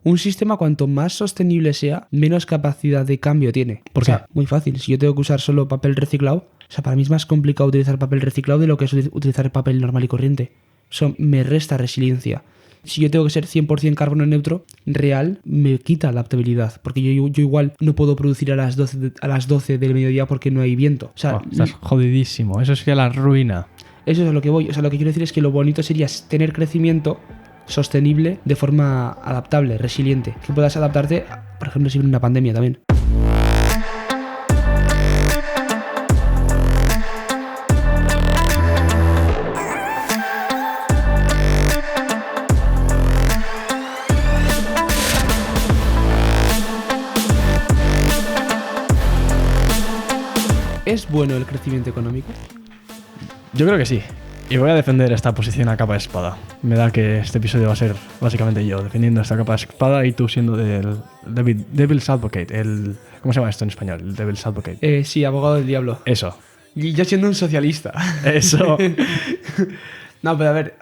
Un sistema cuanto más sostenible sea, menos capacidad de cambio tiene. ¿Por O sea, muy fácil. Si yo tengo que usar solo papel reciclado, o sea, para mí es más complicado utilizar papel reciclado de lo que es utilizar papel normal y corriente. Eso me resta resiliencia. Si yo tengo que ser 100% carbono neutro, real, me quita adaptabilidad. Porque yo igual no puedo producir a las 12 del mediodía porque no hay viento. O sea, estás jodidísimo. Eso sería la ruina. eso es a lo que voy. O sea, lo que quiero decir es que lo bonito sería tener crecimiento sostenible de forma adaptable, resiliente. Que puedas adaptarte, por ejemplo, si viene una pandemia también. ¿Es bueno el crecimiento económico? Yo creo que sí. Y voy a defender esta posición a capa de espada. Me da que este episodio va a ser básicamente yo defendiendo esta capa de espada y tú siendo del Devil's Advocate. ¿Cómo se llama esto en español? El Devil's Advocate. Sí, abogado del diablo. Eso. Y yo siendo un socialista. Eso. No, pero a ver,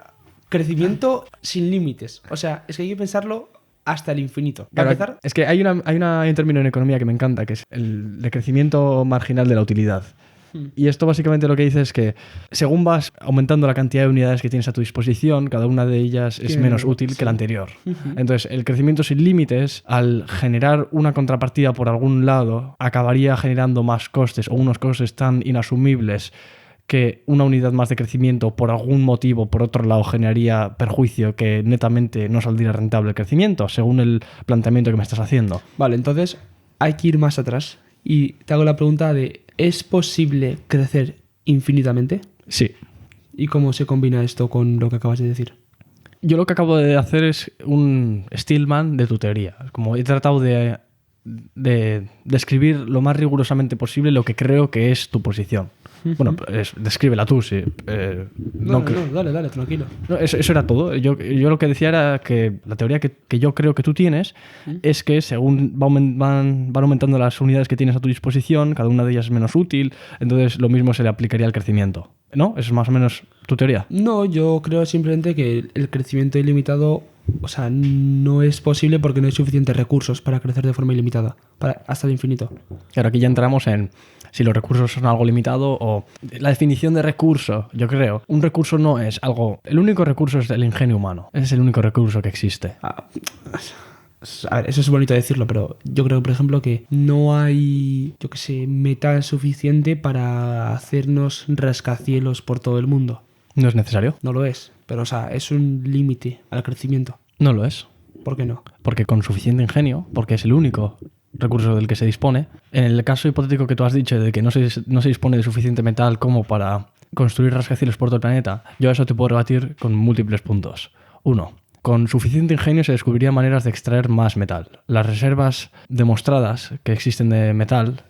crecimiento sin límites. O sea, es que hay que pensarlo hasta el infinito. Claro, empezar? es que hay un término en economía que me encanta, que es el decrecimiento marginal de la utilidad. Y esto básicamente lo que dice es que según vas aumentando la cantidad de unidades que tienes a tu disposición, cada una de ellas es menos útil que la anterior. Entonces, el crecimiento sin límites, al generar una contrapartida por algún lado, acabaría generando más costes o unos costes tan inasumibles que una unidad más de crecimiento por algún motivo, por otro lado, generaría perjuicio que netamente no saldría rentable el crecimiento, según el planteamiento que me estás haciendo. Vale, entonces hay que ir más atrás. Y te hago la pregunta de, ¿es posible crecer infinitamente? Sí. ¿Y cómo se combina esto con lo que acabas de decir? Yo lo que acabo de hacer es un Stillman de tu teoría. Como he tratado de describir lo más rigurosamente posible lo que creo que es tu posición. Bueno, descríbela tú, sí. Dale, tranquilo. No, eso era todo. Yo lo que decía era que la teoría que yo creo que tú tienes es que según van aumentando las unidades que tienes a tu disposición, cada una de ellas es menos útil, entonces lo mismo se le aplicaría al crecimiento. ¿No? ¿Esa es más o menos tu teoría? No, yo creo simplemente que el crecimiento ilimitado, o sea, no es posible porque no hay suficientes recursos para crecer de forma ilimitada, hasta el infinito. Claro, aquí ya entramos en si los recursos son algo limitado o la definición de recurso. Yo creo, un recurso no es algo... El único recurso es el ingenio humano. Ese es el único recurso que existe. A ver, eso es bonito decirlo, pero yo creo, por ejemplo, que no hay, yo qué sé, metal suficiente para hacernos rascacielos por todo el mundo. ¿No es necesario? No lo es, pero o sea, es un límite al crecimiento. No lo es. ¿Por qué no? Porque con suficiente ingenio, porque es el único recurso del que se dispone, en el caso hipotético que tú has dicho de que no se dispone de suficiente metal como para construir rascacielos por todo el planeta, yo a eso te puedo rebatir con múltiples puntos. 1. Con suficiente ingenio se descubrirían maneras de extraer más metal. Las reservas demostradas que existen de metal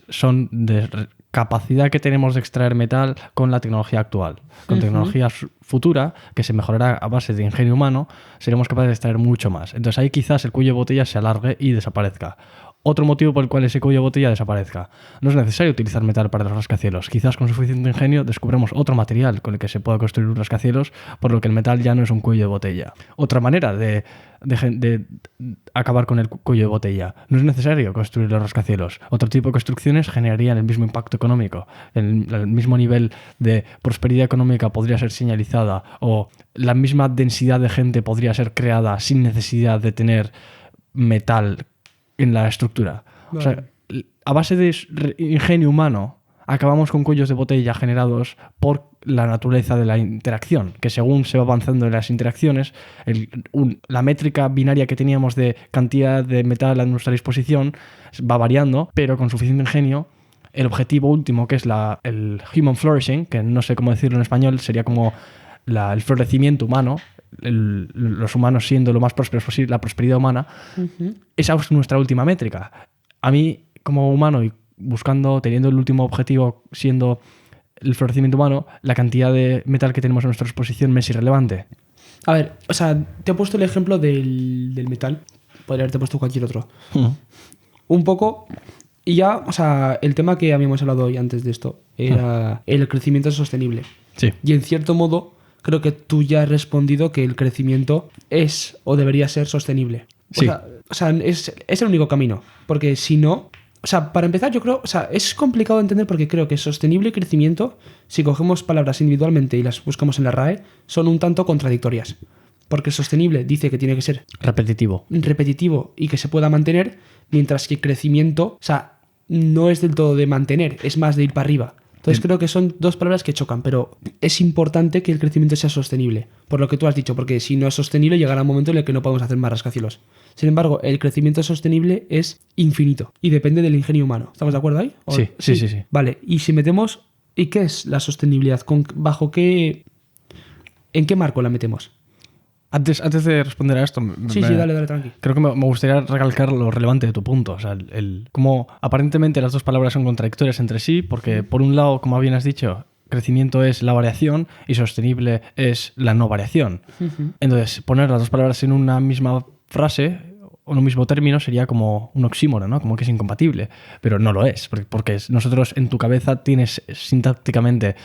son de capacidad que tenemos de extraer metal con la tecnología actual. Con tecnología futura, que se mejorará a base de ingenio humano, seremos capaces de extraer mucho más. Entonces ahí quizás el cuello de botella se alargue y desaparezca. Otro motivo por el cual ese cuello de botella desaparezca. No es necesario utilizar metal para los rascacielos. Quizás con suficiente ingenio descubremos otro material con el que se pueda construir un rascacielos, por lo que el metal ya no es un cuello de botella. Otra manera de acabar con el cuello de botella. No es necesario construir los rascacielos. Otro tipo de construcciones generarían el mismo impacto económico. El mismo nivel de prosperidad económica podría ser señalizada o la misma densidad de gente podría ser creada sin necesidad de tener metal en la estructura. Vale. O sea, a base de ingenio humano acabamos con cuellos de botella generados por la naturaleza de la interacción, que según se va avanzando en las interacciones, la métrica binaria que teníamos de cantidad de metal a nuestra disposición va variando, pero con suficiente ingenio, el objetivo último, que es el human flourishing, que no sé cómo decirlo en español, sería como el florecimiento humano, los humanos siendo lo más prósperos posible, la prosperidad humana, esa es nuestra última métrica. A mí, como humano, y teniendo el último objetivo siendo el florecimiento humano, la cantidad de metal que tenemos a nuestra disposición me es irrelevante. A ver, o sea, te he puesto el ejemplo del metal. Podría haberte puesto cualquier otro. Un poco... Y ya, o sea, el tema que habíamos hablado hoy antes de esto era el crecimiento sostenible. Sí. Y en cierto modo, creo que tú ya has respondido que el crecimiento es o debería ser sostenible. Sí. O sea, es el único camino. Porque si no... O sea, para empezar, yo creo... O sea, es complicado de entender porque creo que sostenible y crecimiento, si cogemos palabras individualmente y las buscamos en la RAE, son un tanto contradictorias. Porque sostenible dice que tiene que ser Repetitivo. repetitivo y que se pueda mantener, mientras que crecimiento, o sea, no es del todo de mantener, es más de ir para arriba. Entonces creo que son dos palabras que chocan, pero es importante que el crecimiento sea sostenible, por lo que tú has dicho, porque si no es sostenible llegará un momento en el que no podemos hacer más rascacielos. Sin embargo, el crecimiento sostenible es infinito y depende del ingenio humano. ¿Estamos de acuerdo ahí? Sí. Vale, y si metemos... ¿Y qué es la sostenibilidad? ¿Bajo qué... ¿En qué marco la metemos? Antes de responder a esto, Sí, dale, tranqui. creo que me gustaría recalcar lo relevante de tu punto. O sea, como aparentemente las dos palabras son contradictorias entre sí, porque por un lado, como bien has dicho, crecimiento es la variación y sostenible es la no variación. Entonces, poner las dos palabras en una misma frase o en un mismo término sería como un oxímoron, ¿no? Como que es incompatible. Pero no lo es, porque nosotros en tu cabeza tienes sintácticamente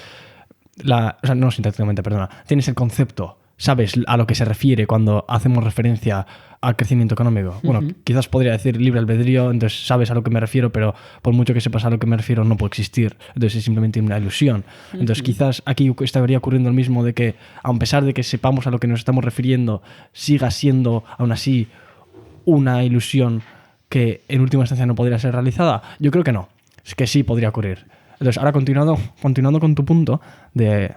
tienes el concepto. Sabes a lo que se refiere cuando hacemos referencia al crecimiento económico. Bueno, quizás podría decir libre albedrío, entonces sabes a lo que me refiero, pero por mucho que sepas a lo que me refiero no puede existir. Entonces es simplemente una ilusión. Entonces quizás aquí estaría ocurriendo lo mismo de que, a pesar de que sepamos a lo que nos estamos refiriendo, siga siendo aún así una ilusión que en última instancia no podría ser realizada. Yo creo que no. Es que sí podría ocurrir. Entonces ahora continuando con tu punto de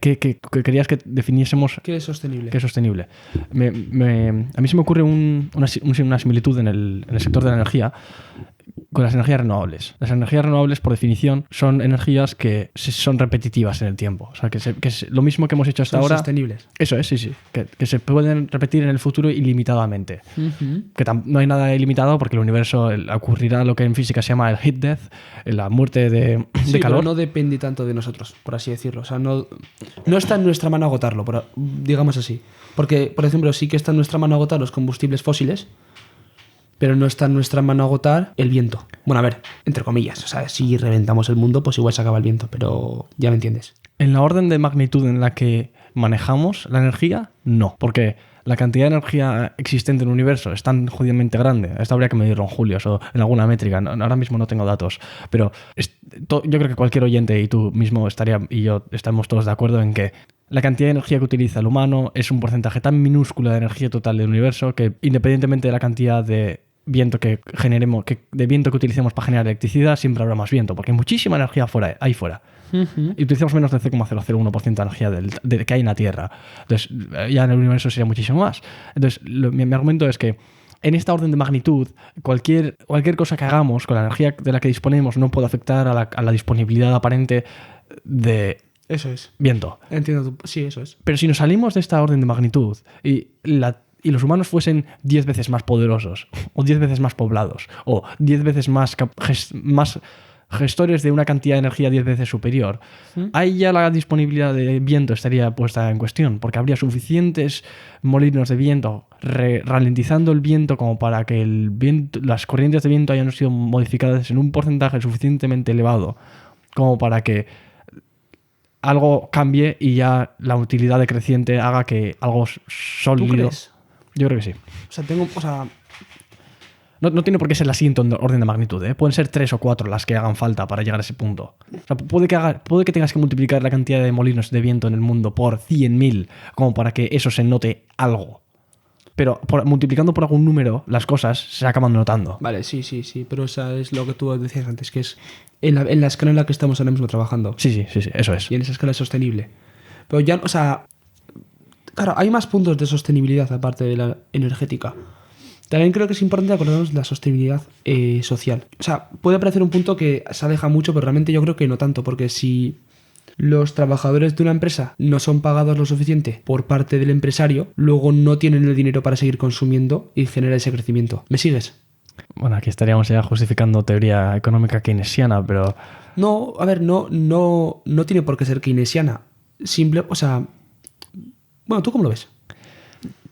que querías que definiésemos ¿Qué es sostenible? ¿Qué es sostenible? A mí se me ocurre una similitud en el sector de la energía con las energías renovables. Las energías renovables, por definición, son energías que son repetitivas en el tiempo. O sea, que es lo mismo que hemos hecho hasta ahora. Sostenibles. Eso es, sí. Que se pueden repetir en el futuro ilimitadamente. Que no hay nada ilimitado porque el universo ocurrirá lo que en física se llama el heat death, la muerte de calor. Pero no depende tanto de nosotros, por así decirlo. O sea, no está en nuestra mano agotarlo, digamos así. Porque, por ejemplo, sí que está en nuestra mano agotar los combustibles fósiles, pero no está en nuestra mano agotar el viento. Bueno, a ver, entre comillas. O sea, si reventamos el mundo, pues igual se acaba el viento, pero ya me entiendes. En la orden de magnitud en la que manejamos la energía, no. Porque la cantidad de energía existente en el universo es tan jodidamente grande. Esto habría que medirlo en julios o en alguna métrica. Ahora mismo no tengo datos. Pero yo creo que cualquier oyente y tú mismo y yo estamos todos de acuerdo en que la cantidad de energía que utiliza el humano es un porcentaje tan minúsculo de energía total del universo que, independientemente de la cantidad de viento que generemos, de viento que utilicemos para generar electricidad, siempre habrá más viento, porque hay muchísima energía ahí fuera. Y utilizamos menos del 0,001% de energía que hay en la Tierra. Entonces, ya en el universo sería muchísimo más. Entonces, mi argumento es que en esta orden de magnitud, cualquier cosa que hagamos con la energía de la que disponemos no puede afectar a la disponibilidad aparente de Eso es. viento. Entiendo. Sí, eso es. Pero si nos salimos de esta orden de magnitud y los humanos fuesen 10 veces más poderosos, o 10 veces más poblados, o 10 veces más gestores de una cantidad de energía 10 veces superior, ahí ya la disponibilidad de viento estaría puesta en cuestión, porque habría suficientes molinos de viento ralentizando el viento como para que las corrientes de viento hayan sido modificadas en un porcentaje suficientemente elevado como para que algo cambie y ya la utilidad decreciente haga que algo sólido... ¿Tú crees? Yo creo que sí. O sea, No tiene por qué ser la siguiente orden de magnitud, ¿eh? Pueden ser 3 o 4 las que hagan falta para llegar a ese punto. O sea, puede que tengas que multiplicar la cantidad de molinos de viento en el mundo por 100.000 como para que eso se note algo. Pero multiplicando por algún número, las cosas se acaban notando. Vale, sí. Pero esa es lo que tú decías antes, que es en la escala en la que estamos ahora mismo trabajando. Sí, eso es. Y en esa escala es sostenible. Pero ya, o sea... Claro, hay más puntos de sostenibilidad aparte de la energética. También creo que es importante acordarnos de la sostenibilidad social. O sea, puede parecer un punto que se aleja mucho, pero realmente yo creo que no tanto, porque si los trabajadores de una empresa no son pagados lo suficiente por parte del empresario, luego no tienen el dinero para seguir consumiendo y generar ese crecimiento. ¿Me sigues? Bueno, aquí estaríamos ya justificando teoría económica keynesiana, pero... No, a ver, no tiene por qué ser keynesiana. O sea... Bueno, ¿tú cómo lo ves?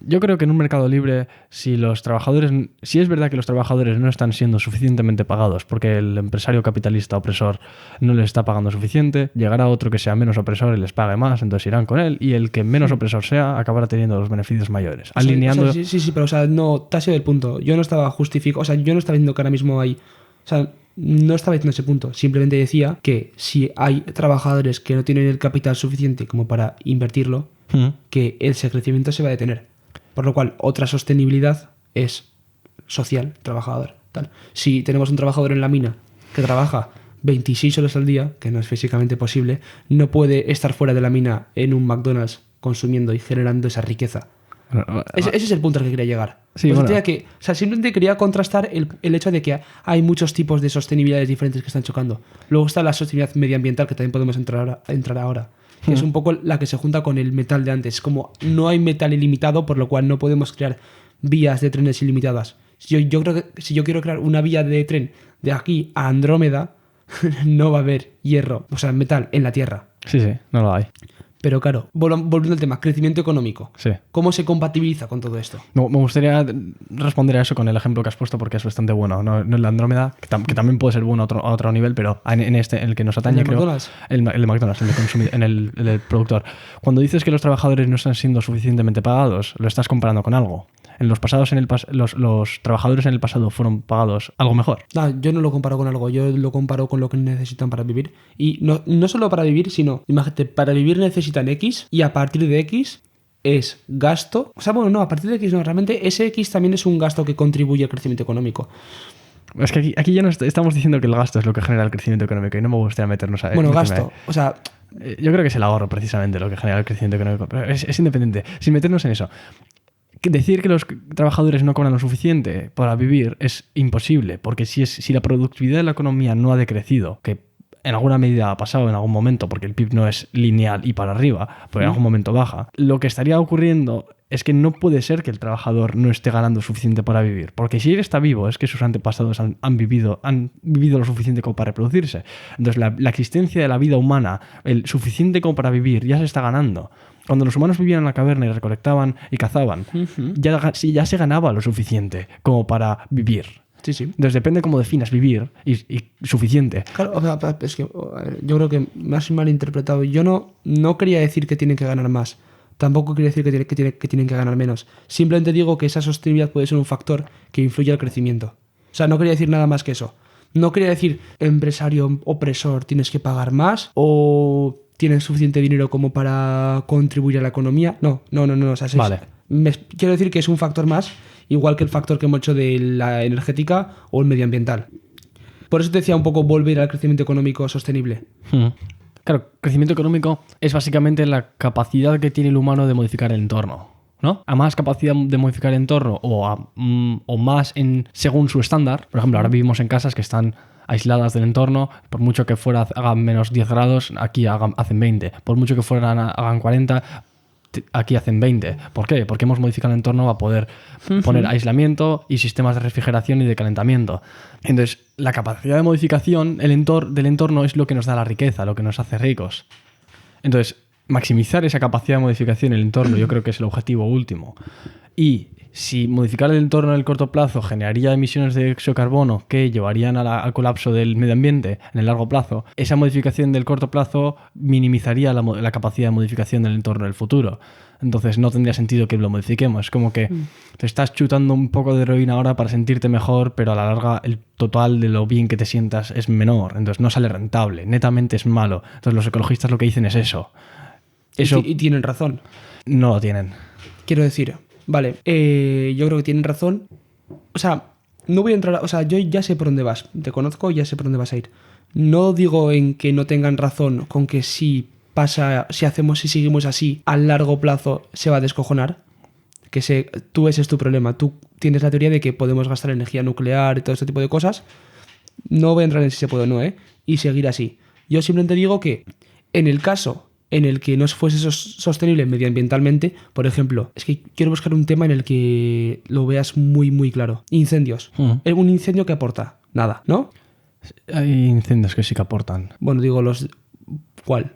Yo creo que en un mercado libre, si es verdad que los trabajadores no están siendo suficientemente pagados porque el empresario capitalista opresor no les está pagando suficiente, llegará otro que sea menos opresor y les pague más, entonces irán con él, y el que menos opresor sea acabará teniendo los beneficios mayores. Alineando... Sí, pero o sea, no, te has ido del punto. Yo no estaba justificando, o sea, yo no estaba diciendo que ahora mismo hay... O sea, no estaba diciendo ese punto. Simplemente decía que si hay trabajadores que no tienen el capital suficiente como para invertirlo, que ese crecimiento se va a detener. Por lo cual, otra sostenibilidad es social, trabajador. Tal. Si tenemos un trabajador en la mina que trabaja 26 horas al día, que no es físicamente posible, no puede estar fuera de la mina en un McDonald's consumiendo y generando esa riqueza. Ese es el punto al que quería llegar. Sí, pues bueno. simplemente quería contrastar el hecho de que hay muchos tipos de sostenibilidades diferentes que están chocando. Luego está la sostenibilidad medioambiental, que también podemos entrar ahora. Que es un poco la que se junta con el metal de antes. Como no hay metal ilimitado, por lo cual no podemos crear vías de trenes ilimitadas. Yo creo que si yo quiero crear una vía de tren de aquí a Andrómeda, no va a haber hierro, o sea, metal en la Tierra. Sí, no lo hay. Pero claro, volviendo al tema, crecimiento económico. Sí. ¿Cómo se compatibiliza con todo esto? Me gustaría responder a eso con el ejemplo que has puesto porque es bastante bueno. No el de Andrómeda, que también puede ser bueno a otro nivel, pero en el que nos atañe, ¿El de creo. McDonald's? El de McDonald's, el del productor. Cuando dices que los trabajadores no están siendo suficientemente pagados, lo estás comparando con algo. Los trabajadores en el pasado fueron pagados algo mejor. No, yo no lo comparo con algo, yo lo comparo con lo que necesitan para vivir. Y no solo para vivir, sino, imagínate, para vivir necesitan X y a partir de X es gasto. O sea, bueno, no, a partir de X no, realmente ese X también es un gasto que contribuye al crecimiento económico. Es que aquí ya no estamos diciendo que el gasto es lo que genera el crecimiento económico y no me gustaría meternos a Bueno, gasto, o sea... Yo creo que es el ahorro precisamente lo que genera el crecimiento económico, pero es independiente. Sin meternos en eso. Decir que los trabajadores no cobran lo suficiente para vivir es imposible, porque si la productividad de la economía no ha decrecido, que en alguna medida ha pasado en algún momento, porque el PIB no es lineal y para arriba, pero en algún momento baja, lo que estaría ocurriendo es que no puede ser que el trabajador no esté ganando suficiente para vivir, porque si él está vivo es que sus antepasados han vivido lo suficiente como para reproducirse. Entonces la existencia de la vida humana, el suficiente como para vivir, ya se está ganando. Cuando los humanos vivían en la caverna y recolectaban y cazaban, ya se ganaba lo suficiente como para vivir. Sí. Entonces depende cómo definas vivir y suficiente. Claro, o sea, es que yo creo que me has malinterpretado. Yo no quería decir que tienen que ganar más. Tampoco quería decir que tienen que ganar menos. Simplemente digo que esa sostenibilidad puede ser un factor que influye al crecimiento. O sea, no quería decir nada más que eso. No quería decir, empresario opresor, tienes que pagar más o tienes suficiente dinero como para contribuir a la economía. No. O sea, vale. Quiero decir que es un factor más, igual que el factor que hemos hecho de la energética o el medioambiental. Por eso te decía un poco volver al crecimiento económico sostenible. Claro, crecimiento económico es básicamente la capacidad que tiene el humano de modificar el entorno, ¿no? A más capacidad de modificar el entorno o más según su estándar. Por ejemplo, ahora vivimos en casas que están aisladas del entorno. Por mucho que fuera hagan menos 10 grados, aquí hacen 20. Por mucho que hagan 40, aquí hacen 20. ¿Por qué? Porque hemos modificado el entorno para poder poner aislamiento y sistemas de refrigeración y de calentamiento. Entonces, la capacidad de modificación del entorno es lo que nos da la riqueza, lo que nos hace ricos. Entonces, maximizar esa capacidad de modificación en el entorno yo creo que es el objetivo último. Y si modificar el entorno en el corto plazo generaría emisiones de dióxido de carbono que llevarían al colapso del medio ambiente en el largo plazo, esa modificación del corto plazo minimizaría la capacidad de modificación del entorno en el futuro. Entonces no tendría sentido que lo modifiquemos. Es como que te estás chutando un poco de heroína ahora para sentirte mejor, pero a la larga el total de lo bien que te sientas es menor. Entonces no sale rentable. Netamente es malo. Entonces los ecologistas lo que dicen es eso. Y tienen razón. No lo tienen. Quiero decir... Vale, yo creo que tienen razón. O sea, no voy a entrar... O sea, yo ya sé por dónde vas. Te conozco y ya sé por dónde vas a ir. No digo en que no tengan razón con que si seguimos así, a largo plazo se va a descojonar. Ese es tu problema. Tú tienes la teoría de que podemos gastar energía nuclear y todo este tipo de cosas. No voy a entrar en si se puede o no, y seguir así. Yo simplemente digo que en el caso en el que no fuese sostenible medioambientalmente, por ejemplo, es que quiero buscar un tema en el que lo veas muy, muy claro. Incendios. Un incendio que aporta nada, ¿no? Hay incendios que sí que aportan. Bueno, digo ¿cuál?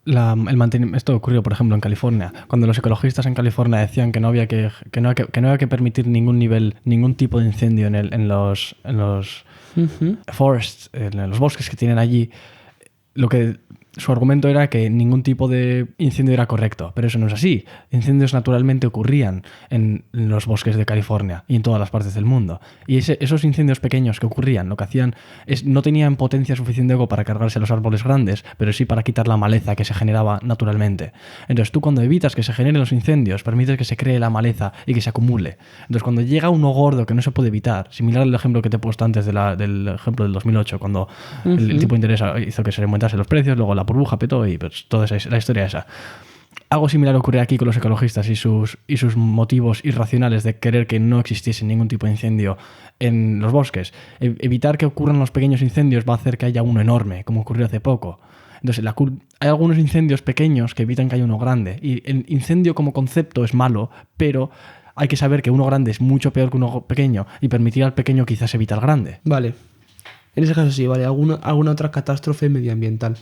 Esto ocurrió, por ejemplo, en California, cuando los ecologistas en California decían que no había que permitir ningún tipo de incendio en los forests, en los bosques que tienen allí. Su argumento era que ningún tipo de incendio era correcto, pero eso no es así. Incendios naturalmente ocurrían en los bosques de California y en todas las partes del mundo. Y esos incendios pequeños que ocurrían, lo que hacían es no tenían potencia suficiente como para cargarse los árboles grandes, pero sí para quitar la maleza que se generaba naturalmente. Entonces tú, cuando evitas que se generen los incendios, permites que se cree la maleza y que se acumule. Entonces cuando llega uno gordo que no se puede evitar, similar al ejemplo que te he puesto antes del ejemplo del 2008, cuando el tipo de interés hizo que se remontasen los precios, luego la burbuja petó y pues toda la historia esa. Algo similar ocurre aquí con los ecologistas y sus motivos irracionales de querer que no existiese ningún tipo de incendio en los bosques. Evitar que ocurran los pequeños incendios va a hacer que haya uno enorme, como ocurrió hace poco. Entonces, hay algunos incendios pequeños que evitan que haya uno grande. Y el incendio como concepto es malo, pero hay que saber que uno grande es mucho peor que uno pequeño y permitir al pequeño quizás evitar al grande. Vale. En ese caso sí, vale. ¿Alguna otra catástrofe medioambiental?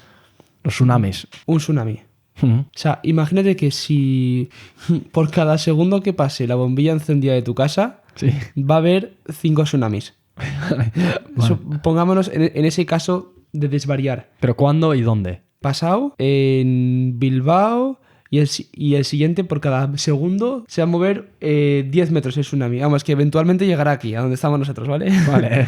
Los tsunamis. Un tsunami. O sea, imagínate que si por cada segundo que pase la bombilla encendida de tu casa, Sí. va a haber 5 tsunamis. Vale. Pongámonos en ese caso de desvariar. ¿Pero cuándo y dónde? Pasado en Bilbao y el siguiente por cada segundo se va a mover 10 metros el tsunami. Vamos, que eventualmente llegará aquí, a donde estamos nosotros, ¿vale? Vale.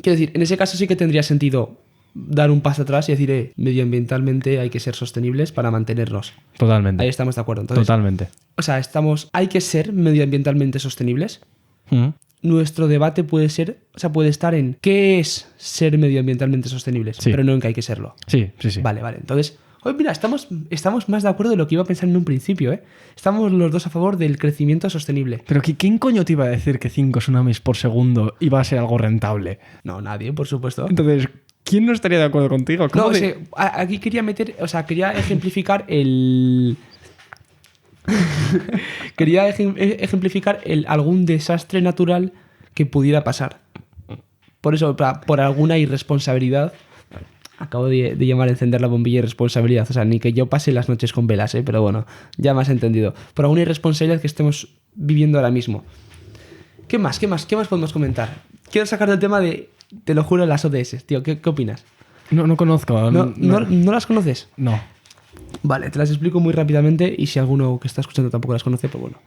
Quiero decir, en ese caso sí que tendría sentido dar un paso atrás y decir, medioambientalmente hay que ser sostenibles para mantenernos. Totalmente. Ahí estamos de acuerdo. Entonces, Totalmente. o sea, hay que ser medioambientalmente sostenibles. Nuestro debate puede estar en qué es ser medioambientalmente sostenibles, Sí. pero no en que hay que serlo. Sí. Vale. Entonces, hoy mira, estamos más de acuerdo de lo que iba a pensar en un principio, ¿eh? Estamos los dos a favor del crecimiento sostenible. Pero ¿quién coño te iba a decir que 5 tsunamis por segundo iba a ser algo rentable? No, nadie, por supuesto. Entonces, ¿quién no estaría de acuerdo contigo? ¿Cómo No, de- aquí quería ejemplificar el... quería ejemplificar algún desastre natural que pudiera pasar. Por eso, por alguna irresponsabilidad, acabo de llamar a encender la bombilla irresponsabilidad. O sea, ni que yo pase las noches con velas, pero bueno, ya me has entendido. Por alguna irresponsabilidad que estemos viviendo ahora mismo. ¿Qué más podemos comentar? Quiero sacar del tema te lo juro, las ODS, tío. ¿Qué opinas? No conozco. ¿No las conoces? No. Vale, te las explico muy rápidamente y si alguno que está escuchando tampoco las conoce, pues bueno.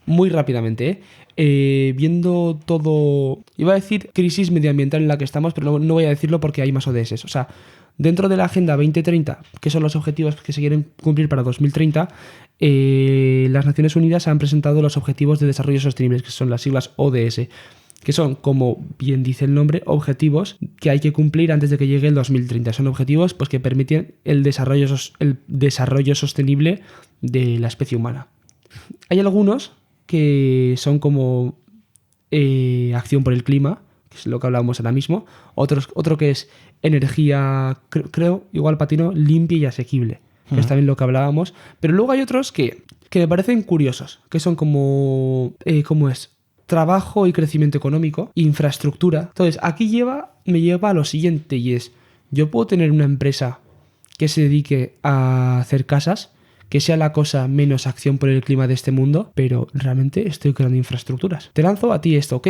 Muy rápidamente, viendo todo... Iba a decir crisis medioambiental en la que estamos, pero no voy a decirlo porque hay más ODS. O sea, dentro de la Agenda 2030, que son los objetivos que se quieren cumplir para 2030, las Naciones Unidas han presentado los Objetivos de Desarrollo Sostenible, que son las siglas ODS, que son, como bien dice el nombre, objetivos que hay que cumplir antes de que llegue el 2030. Son objetivos pues, que permiten el desarrollo sostenible de la especie humana. Hay algunos que son como acción por el clima, que es lo que hablábamos ahora mismo. Otro que es energía, creo, igual patino, limpia y asequible, que es también lo que hablábamos. Pero luego hay otros que me parecen curiosos, que son como... ¿cómo es? Trabajo y crecimiento económico, infraestructura. Entonces, aquí me lleva a lo siguiente y es, yo puedo tener una empresa que se dedique a hacer casas, que sea la cosa menos acción por el clima de este mundo, pero realmente estoy creando infraestructuras. Te lanzo a ti esto.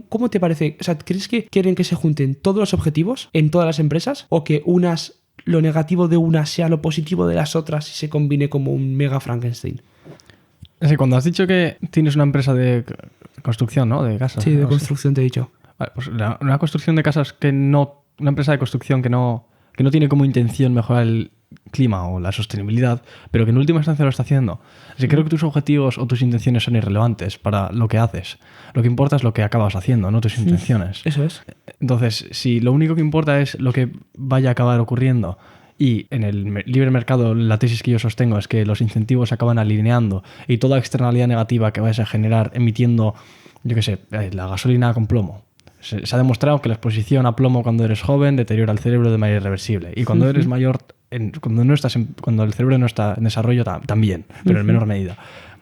¿Cómo te parece? O sea, ¿crees que quieren que se junten todos los objetivos en todas las empresas o que lo negativo de unas sea lo positivo de las otras y se combine como un mega Frankenstein? Sí, cuando has dicho que tienes una empresa de construcción, ¿no? De casas. Sí, de construcción te he dicho. Vale, pues una construcción de casas una empresa de construcción que no tiene como intención mejorar el clima o la sostenibilidad, pero que en última instancia lo está haciendo. Así que creo que tus objetivos o tus intenciones son irrelevantes para lo que haces. Lo que importa es lo que acabas haciendo, no tus intenciones. Eso es. Entonces, si lo único que importa es lo que vaya a acabar ocurriendo y en el libre mercado la tesis que yo sostengo es que los incentivos se acaban alineando y toda externalidad negativa que vayas a generar emitiendo, yo qué sé, la gasolina con plomo. Se ha demostrado que la exposición a plomo cuando eres joven deteriora el cerebro de manera irreversible. Y cuando eres mayor, cuando el cerebro no está en desarrollo, también, pero en menor medida.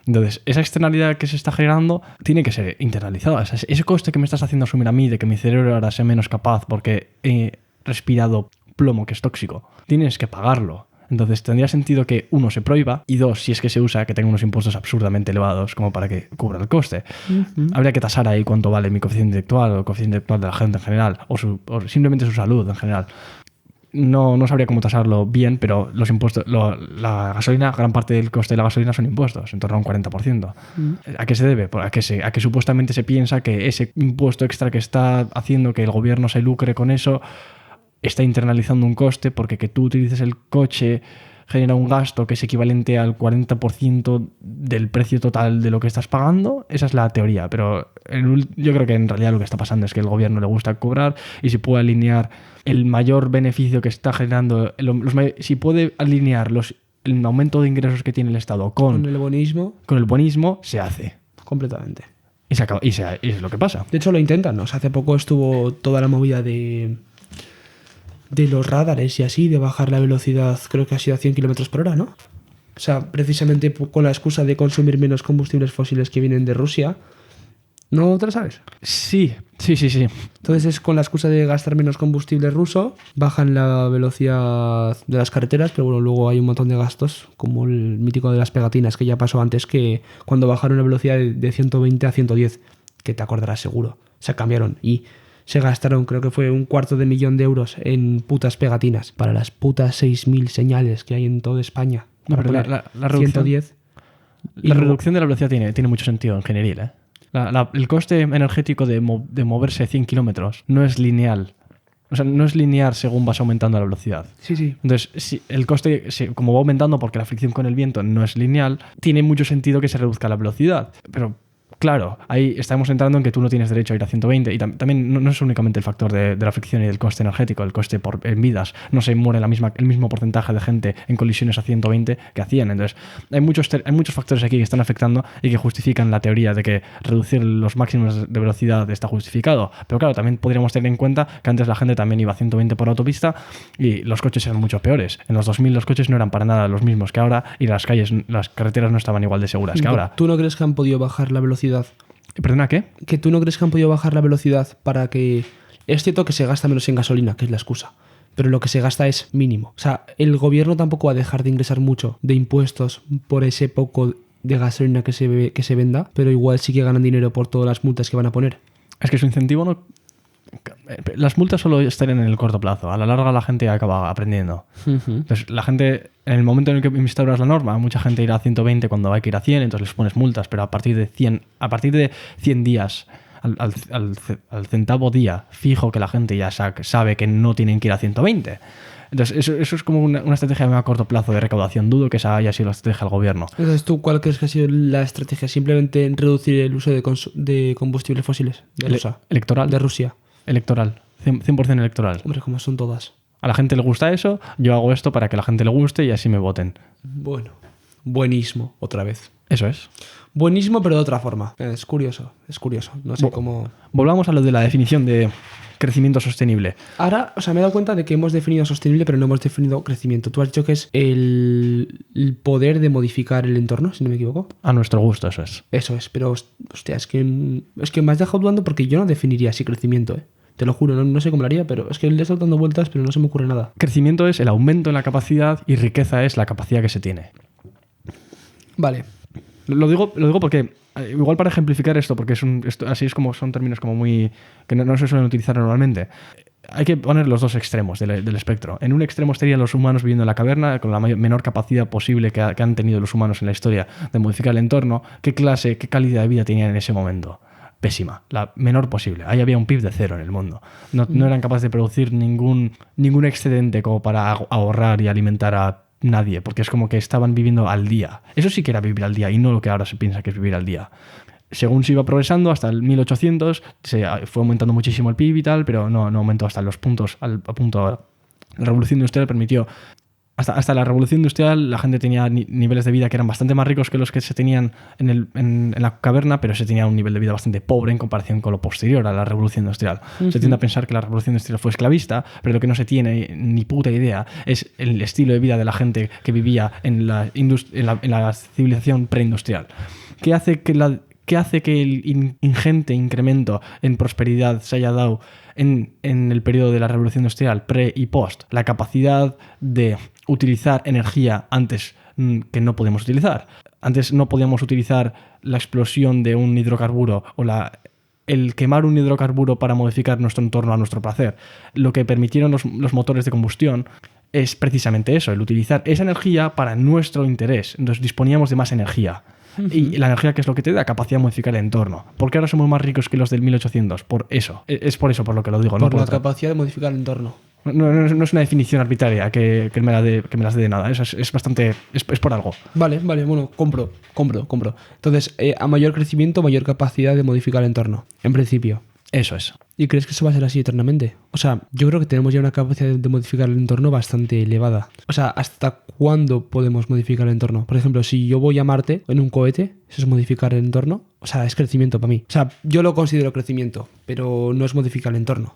Entonces, esa externalidad que se está generando tiene que ser internalizada. O sea, ese coste que me estás haciendo asumir a mí de que mi cerebro ahora sea menos capaz porque he respirado plomo, que es tóxico, tienes que pagarlo. Entonces tendría sentido que, uno, se prohíba y dos, si es que se usa, que tenga unos impuestos absurdamente elevados como para que cubra el coste. Habría que tasar ahí cuánto vale mi coeficiente intelectual o el coeficiente intelectual de la gente en general o simplemente su salud en general. No sabría cómo tasarlo bien, pero los impuestos, la gasolina, gran parte del coste de la gasolina son impuestos, en torno a un 40%. ¿A qué se debe? A que supuestamente se piensa que ese impuesto extra que está haciendo que el gobierno se lucre con eso está internalizando un coste, porque que tú utilices el coche genera un gasto que es equivalente al 40% del precio total de lo que estás pagando. Esa es la teoría, pero yo creo que en realidad lo que está pasando es que el gobierno le gusta cobrar y si puede alinear el mayor beneficio que está generando, si puede alinear el aumento de ingresos que tiene el Estado con el bonismo, se hace. Completamente. Y se acaba, y es lo que pasa. De hecho lo intentan, ¿no? O sea, hace poco estuvo toda la movida de los radares y así, de bajar la velocidad, creo que ha sido a 100 km por hora, ¿no? O sea, precisamente con la excusa de consumir menos combustibles fósiles que vienen de Rusia. ¿No te lo sabes? Sí. Entonces es con la excusa de gastar menos combustible ruso, bajan la velocidad de las carreteras, pero bueno, luego hay un montón de gastos, como el mítico de las pegatinas, que ya pasó antes, que cuando bajaron la velocidad de 120 a 110, que te acordarás seguro, se cambiaron y se gastaron, creo que fue 250.000 de euros en putas pegatinas para las putas 6.000 señales que hay en toda España. No, pero la reducción, 110. La reducción de la velocidad tiene mucho sentido en ingeniería, ¿eh? El coste energético de moverse 100 kilómetros no es lineal. O sea, no es lineal según vas aumentando la velocidad. Sí. Entonces, si el coste, como va aumentando porque la fricción con el viento no es lineal, tiene mucho sentido que se reduzca la velocidad. Pero claro, ahí estamos entrando en que tú no tienes derecho a ir a 120 y también no es únicamente el factor de la fricción y del coste energético, el coste en vidas. No se muere el mismo porcentaje de gente en colisiones a 120 que a 100. Entonces, hay muchos factores aquí que están afectando y que justifican la teoría de que reducir los máximos de velocidad está justificado. Pero claro, también podríamos tener en cuenta que antes la gente también iba a 120 por autopista y los coches eran mucho peores. En los 2000 los coches no eran para nada los mismos que ahora y las carreteras no estaban igual de seguras que ahora. ¿Tú no crees que han podido bajar la velocidad? ¿Perdona, qué? ¿Que tú no crees que han podido bajar la velocidad para que... Es cierto que se gasta menos en gasolina, que es la excusa, pero lo que se gasta es mínimo. O sea, el gobierno tampoco va a dejar de ingresar mucho de impuestos por ese poco de gasolina que se venda, pero igual sí que ganan dinero por todas las multas que van a poner. Es que su incentivo no... Las multas solo estarían en el corto plazo. A la larga la gente acaba aprendiendo. Entonces la gente, en el momento en el que instauras la norma, mucha gente irá a 120 cuando hay que ir a 100, entonces les pones multas, pero a partir de 100 días, al centavo día, fijo que la gente ya sabe que no tienen que ir a 120. Entonces eso es como una estrategia a corto plazo de recaudación. Dudo que esa haya sido la estrategia del gobierno. Entonces, ¿tú cuál crees que ha sido la estrategia? ¿Simplemente en reducir el uso de combustibles fósiles electoral? De Rusia. Electoral, 100% electoral. Hombre, como son todas. A la gente le gusta eso, yo hago esto para que a la gente le guste y así me voten. Bueno, buenismo, otra vez. Eso es. Buenismo, pero de otra forma. Es curioso. No sé cómo... Volvamos a lo de la definición de crecimiento sostenible. Ahora, me he dado cuenta de que hemos definido sostenible, pero no hemos definido crecimiento. Tú has dicho que es el poder de modificar el entorno, si no me equivoco. A nuestro gusto, eso es. Eso es, pero, hostia, es que me has dejado dudando porque yo no definiría así crecimiento, ¿eh? Te lo juro, no sé cómo lo haría, pero es que le he estado dando vueltas, pero no se me ocurre nada. Crecimiento es el aumento en la capacidad y riqueza es la capacidad que se tiene. Vale. Lo digo porque, igual para ejemplificar esto, porque así es como son términos como muy... que no se suelen utilizar normalmente. Hay que poner los dos extremos del espectro. En un extremo estarían los humanos viviendo en la caverna con la menor capacidad posible que han tenido los humanos en la historia de modificar el entorno. ¿Qué calidad de vida tenían en ese momento? Pésima, la menor posible. Ahí había un PIB de 0 en el mundo. No eran capaces de producir ningún excedente como para ahorrar y alimentar a nadie, porque es como que estaban viviendo al día. Eso sí que era vivir al día y no lo que ahora se piensa que es vivir al día. Según se iba progresando, hasta el 1800 se fue aumentando muchísimo el PIB y tal, pero no aumentó hasta los puntos. La Revolución Industrial permitió... Hasta la Revolución Industrial la gente tenía niveles de vida que eran bastante más ricos que los que se tenían en la caverna, pero se tenía un nivel de vida bastante pobre en comparación con lo posterior a la Revolución Industrial. Se tiende a pensar que la Revolución Industrial fue esclavista, pero lo que no se tiene ni puta idea es el estilo de vida de la gente que vivía en la civilización preindustrial. ¿Qué hace que el ingente incremento en prosperidad se haya dado en el periodo de la Revolución Industrial, pre y post? La capacidad de utilizar energía antes que no podíamos utilizar. Antes no podíamos utilizar la explosión de un hidrocarburo o el quemar un hidrocarburo para modificar nuestro entorno a nuestro placer. Lo que permitieron los motores de combustión es precisamente eso, el utilizar esa energía para nuestro interés. Entonces disponíamos de más energía. Y la energía, que es lo que te da capacidad de modificar el entorno. ¿Por qué ahora somos más ricos que los del 1800? Por eso. Es por eso por lo que lo digo. Por no por la otra. capacidad de modificar el entorno. No es una definición arbitraria que me las dé de nada. Es bastante... Es por algo. Vale, bueno, compro. Entonces, a mayor crecimiento, mayor capacidad de modificar el entorno, en principio. Eso es. ¿Y crees que eso va a ser así eternamente? O sea, yo creo que tenemos ya una capacidad de modificar el entorno bastante elevada. O sea, ¿hasta cuándo podemos modificar el entorno? Por ejemplo, si yo voy a Marte en un cohete, ¿eso es modificar el entorno? O sea, es crecimiento para mí. O sea, yo lo considero crecimiento, pero no es modificar el entorno.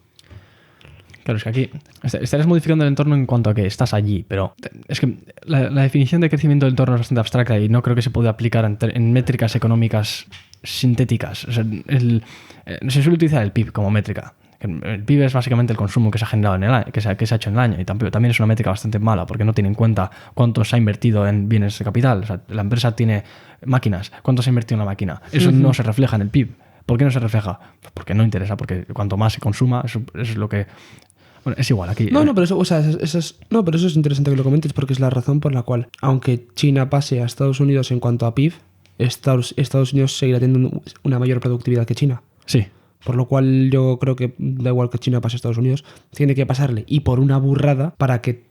Claro, es que aquí estarías modificando el entorno en cuanto a que estás allí, pero es que la definición de crecimiento del entorno es bastante abstracta y no creo que se pueda aplicar en métricas económicas sintéticas. O sea, se suele utilizar el PIB como métrica. El PIB es básicamente el consumo que se ha generado en el año, que se ha hecho en el año, y también es una métrica bastante mala porque no tiene en cuenta cuánto se ha invertido en bienes de capital. O sea, la empresa tiene máquinas, cuánto se ha invertido en la máquina. Eso no se refleja en el PIB. ¿Por qué no se refleja? Porque no interesa, porque cuanto más se consuma, eso es lo que... Bueno, es igual aquí. No, pero pero eso es interesante que lo comentes porque es la razón por la cual, aunque China pase a Estados Unidos en cuanto a PIB, Estados Unidos seguirá teniendo una mayor productividad que China. Sí. Por lo cual yo creo que da igual que China pase a Estados Unidos, tiene que pasarle, y por una burrada, para que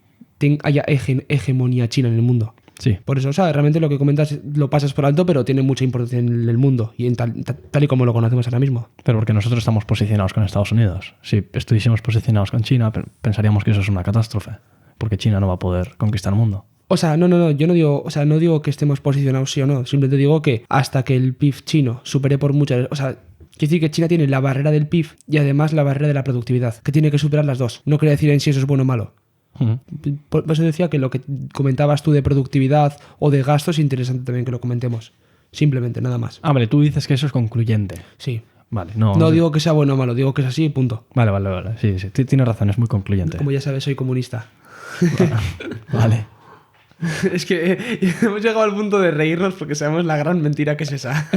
haya hegemonía china en el mundo. Sí. Por eso, o sea, realmente lo que comentas lo pasas por alto, pero tiene mucha importancia en el mundo y en tal y como lo conocemos ahora mismo. Pero porque nosotros estamos posicionados con Estados Unidos. Si estuviésemos posicionados con China, pensaríamos que eso es una catástrofe, porque China no va a poder conquistar el mundo. O sea, no, yo no digo, no digo que estemos posicionados sí o no, simplemente digo que hasta que el PIB chino supere por muchas, o sea, quiere decir que China tiene la barrera del PIB y además la barrera de la productividad, que tiene que superar las dos. No quiere decir en sí eso es bueno o malo. Por eso decía que lo que comentabas tú de productividad o de gasto es interesante también que lo comentemos. Simplemente, nada más. Ah, vale, tú dices que eso es concluyente. Sí. Vale, no digo que sea bueno o malo, digo que es así, punto. Vale. Sí. Tienes razón, es muy concluyente. Como ya sabes, soy comunista. Vale. Es que hemos llegado al punto de reírnos porque sabemos la gran mentira que es esa.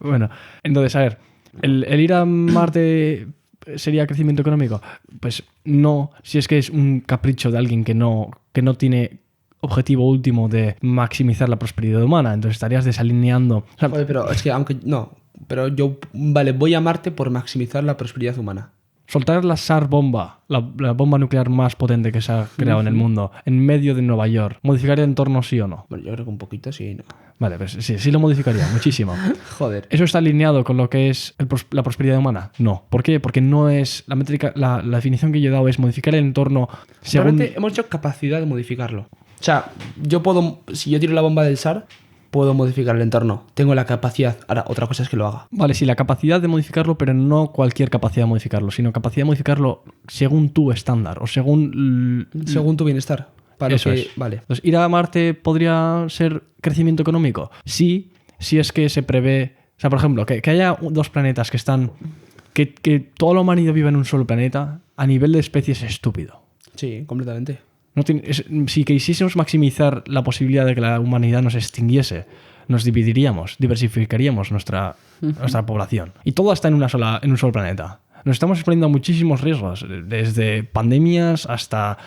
Bueno, entonces, a ver, el ir a Marte ¿sería crecimiento económico? Pues no, si es que es un capricho de alguien que no tiene objetivo último de maximizar la prosperidad humana, entonces estarías desalineando... O sea, Joder, pero es que aunque... No, pero yo... Vale, voy a Marte por maximizar la prosperidad humana. soltar la SAR bomba, la bomba nuclear más potente que se ha creado en el mundo, en medio de Nueva York, ¿modificaría el entorno sí o no? Bueno, yo creo que un poquito sí, ¿no? Vale, pues sí lo modificaría, muchísimo. Joder. ¿Eso está alineado con lo que es la prosperidad humana? No. ¿Por qué? Porque no es... La métrica, la definición que yo he dado es modificar el entorno según... Realmente hemos hecho capacidad de modificarlo. O sea, yo puedo... Si yo tiro la bomba del SAR, puedo modificar el entorno. Tengo la capacidad. Ahora, otra cosa es que lo haga. Vale, sí, la capacidad de modificarlo, pero no cualquier capacidad de modificarlo, sino capacidad de modificarlo según tu estándar o según... Según tu bienestar. Para Eso que, es. Vale. Entonces, ¿ir a Marte podría ser crecimiento económico? Sí, si es que se prevé... O sea, por ejemplo, que haya dos planetas que están... Que toda la humanidad viva en un solo planeta, a nivel de especies es estúpido. Sí, completamente. Si quisiésemos maximizar la posibilidad de que la humanidad nos extinguiese, nos diversificaríamos nuestra población. Y todo está en un solo planeta. Nos estamos exponiendo a muchísimos riesgos, desde pandemias hasta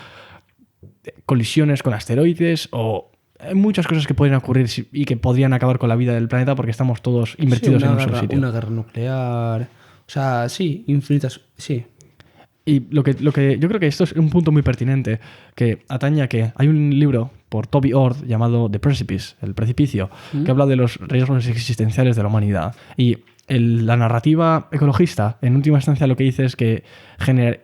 colisiones con asteroides o muchas cosas que podrían ocurrir y que podrían acabar con la vida del planeta porque estamos todos invertidos en un solo sitio. Una guerra nuclear. O sea, sí, infinitas. Sí. Y lo que yo creo que esto es un punto muy pertinente que atañe a que hay un libro por Toby Ord llamado The Precipice, el precipicio, que habla de los riesgos existenciales de la humanidad. Y la narrativa ecologista, en última instancia, lo que dice es que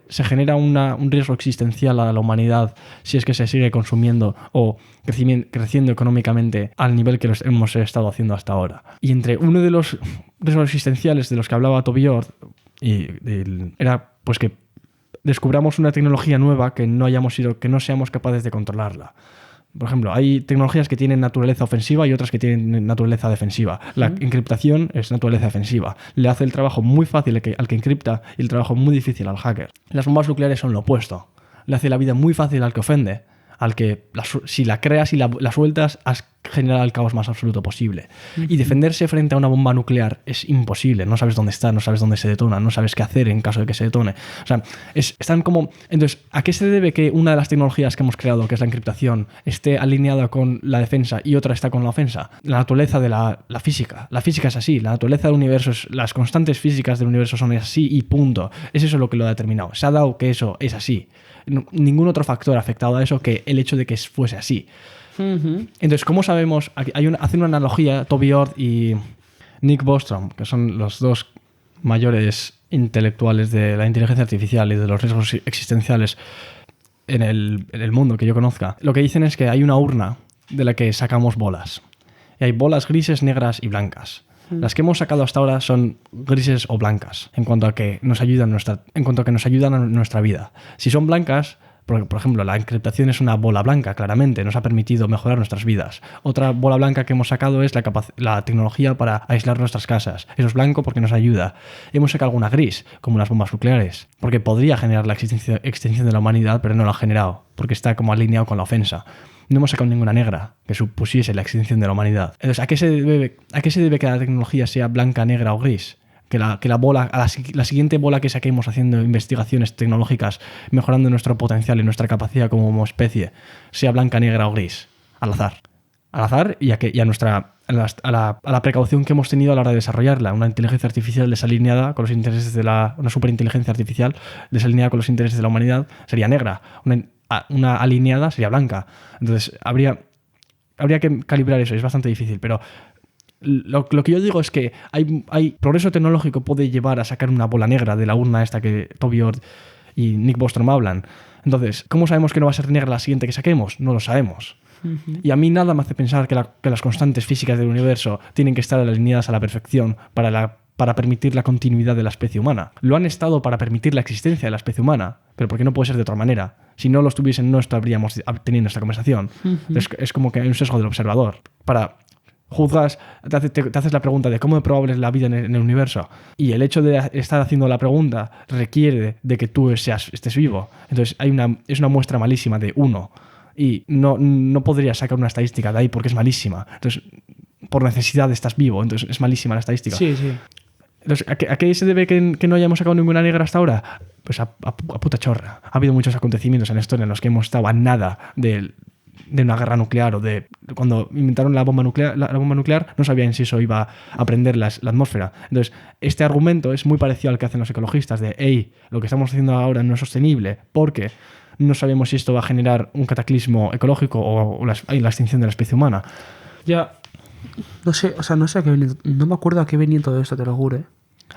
se genera un riesgo existencial a la humanidad si es que se sigue consumiendo o creciendo económicamente al nivel que hemos estado haciendo hasta ahora. Y entre uno de los riesgos existenciales de los que hablaba Toby Ord era pues que descubramos una tecnología nueva que no seamos capaces de controlarla. Por ejemplo, hay tecnologías que tienen naturaleza ofensiva y otras que tienen naturaleza defensiva. La encriptación es naturaleza defensiva. Le hace el trabajo muy fácil al que encripta y el trabajo muy difícil al hacker. Las bombas nucleares son lo opuesto. Le hace la vida muy fácil al que ofende al que si la creas y la sueltas, has generado el caos más absoluto posible. Y defenderse frente a una bomba nuclear es imposible. No sabes dónde está, no sabes dónde se detona, no sabes qué hacer en caso de que se detone. O sea, están como... Entonces, ¿a qué se debe que una de las tecnologías que hemos creado, que es la encriptación, esté alineada con la defensa y otra está con la ofensa? La naturaleza de la física. La física es así. La naturaleza del universo, las constantes físicas del universo son así y punto. Es eso lo que lo ha determinado. Se ha dado que eso es así. Ningún otro factor ha afectado a eso que el hecho de que fuese así. Entonces, ¿cómo sabemos? Hacen una analogía Toby Ord y Nick Bostrom, que son los dos mayores intelectuales de la inteligencia artificial y de los riesgos existenciales en el mundo que yo conozca. Lo que dicen es que hay una urna de la que sacamos bolas. Y hay bolas grises, negras y blancas. Las que hemos sacado hasta ahora son grises o blancas, en cuanto a que nos ayudan a nuestra vida. Si son blancas, por ejemplo, la encriptación es una bola blanca, claramente, nos ha permitido mejorar nuestras vidas. Otra bola blanca que hemos sacado es la tecnología para aislar nuestras casas. Eso es blanco porque nos ayuda. Hemos sacado alguna gris, como las bombas nucleares, porque podría generar la extinción de la humanidad, pero no lo ha generado, porque está como alineado con la ofensa. No hemos sacado ninguna negra que supusiese la extinción de la humanidad. Entonces, ¿a qué se debe que la tecnología sea blanca, negra o gris? Que la bola, la siguiente bola que saquemos haciendo investigaciones tecnológicas, mejorando nuestro potencial y nuestra capacidad como especie, sea blanca, negra o gris. Al azar. Al azar y a la precaución que hemos tenido a la hora de desarrollarla. Una inteligencia artificial desalineada con los intereses una superinteligencia artificial desalineada con los intereses de la humanidad sería negra. Una alineada sería blanca. Entonces, habría que calibrar eso. Es bastante difícil, pero lo que yo digo es que hay progreso tecnológico puede llevar a sacar una bola negra de la urna esta que Toby Ord y Nick Bostrom hablan. Entonces, ¿cómo sabemos que no va a ser negra la siguiente que saquemos? No lo sabemos. Y a mí nada me hace pensar que las constantes físicas del universo tienen que estar alineadas a la perfección para permitir la continuidad de la especie humana. Lo han estado para permitir la existencia de la especie humana, pero ¿por qué no puede ser de otra manera? Si no lo estuviesen, no estaríamos teniendo esta conversación. Es como que hay un sesgo del observador. Juzgas, te haces la pregunta de cómo es probable es la vida en el universo, y el hecho de estar haciendo la pregunta requiere de que tú estés vivo. Entonces es una muestra malísima de 1 y no podrías sacar una estadística de ahí porque es malísima. Entonces, por necesidad estás vivo, entonces es malísima la estadística. Sí. Entonces, ¿a qué se debe que no hayamos sacado ninguna negra hasta ahora? Pues a puta chorra. Ha habido muchos acontecimientos en la historia en los que hemos estado a nada de una guerra nuclear o de cuando inventaron la bomba nuclear no sabían si eso iba a prender la atmósfera. Entonces, este argumento es muy parecido al que hacen los ecologistas de lo que estamos haciendo ahora no es sostenible porque no sabemos si esto va a generar un cataclismo ecológico o la extinción de la especie humana. Ya, no sé a qué venía, no me acuerdo a qué venía todo esto, te lo juro,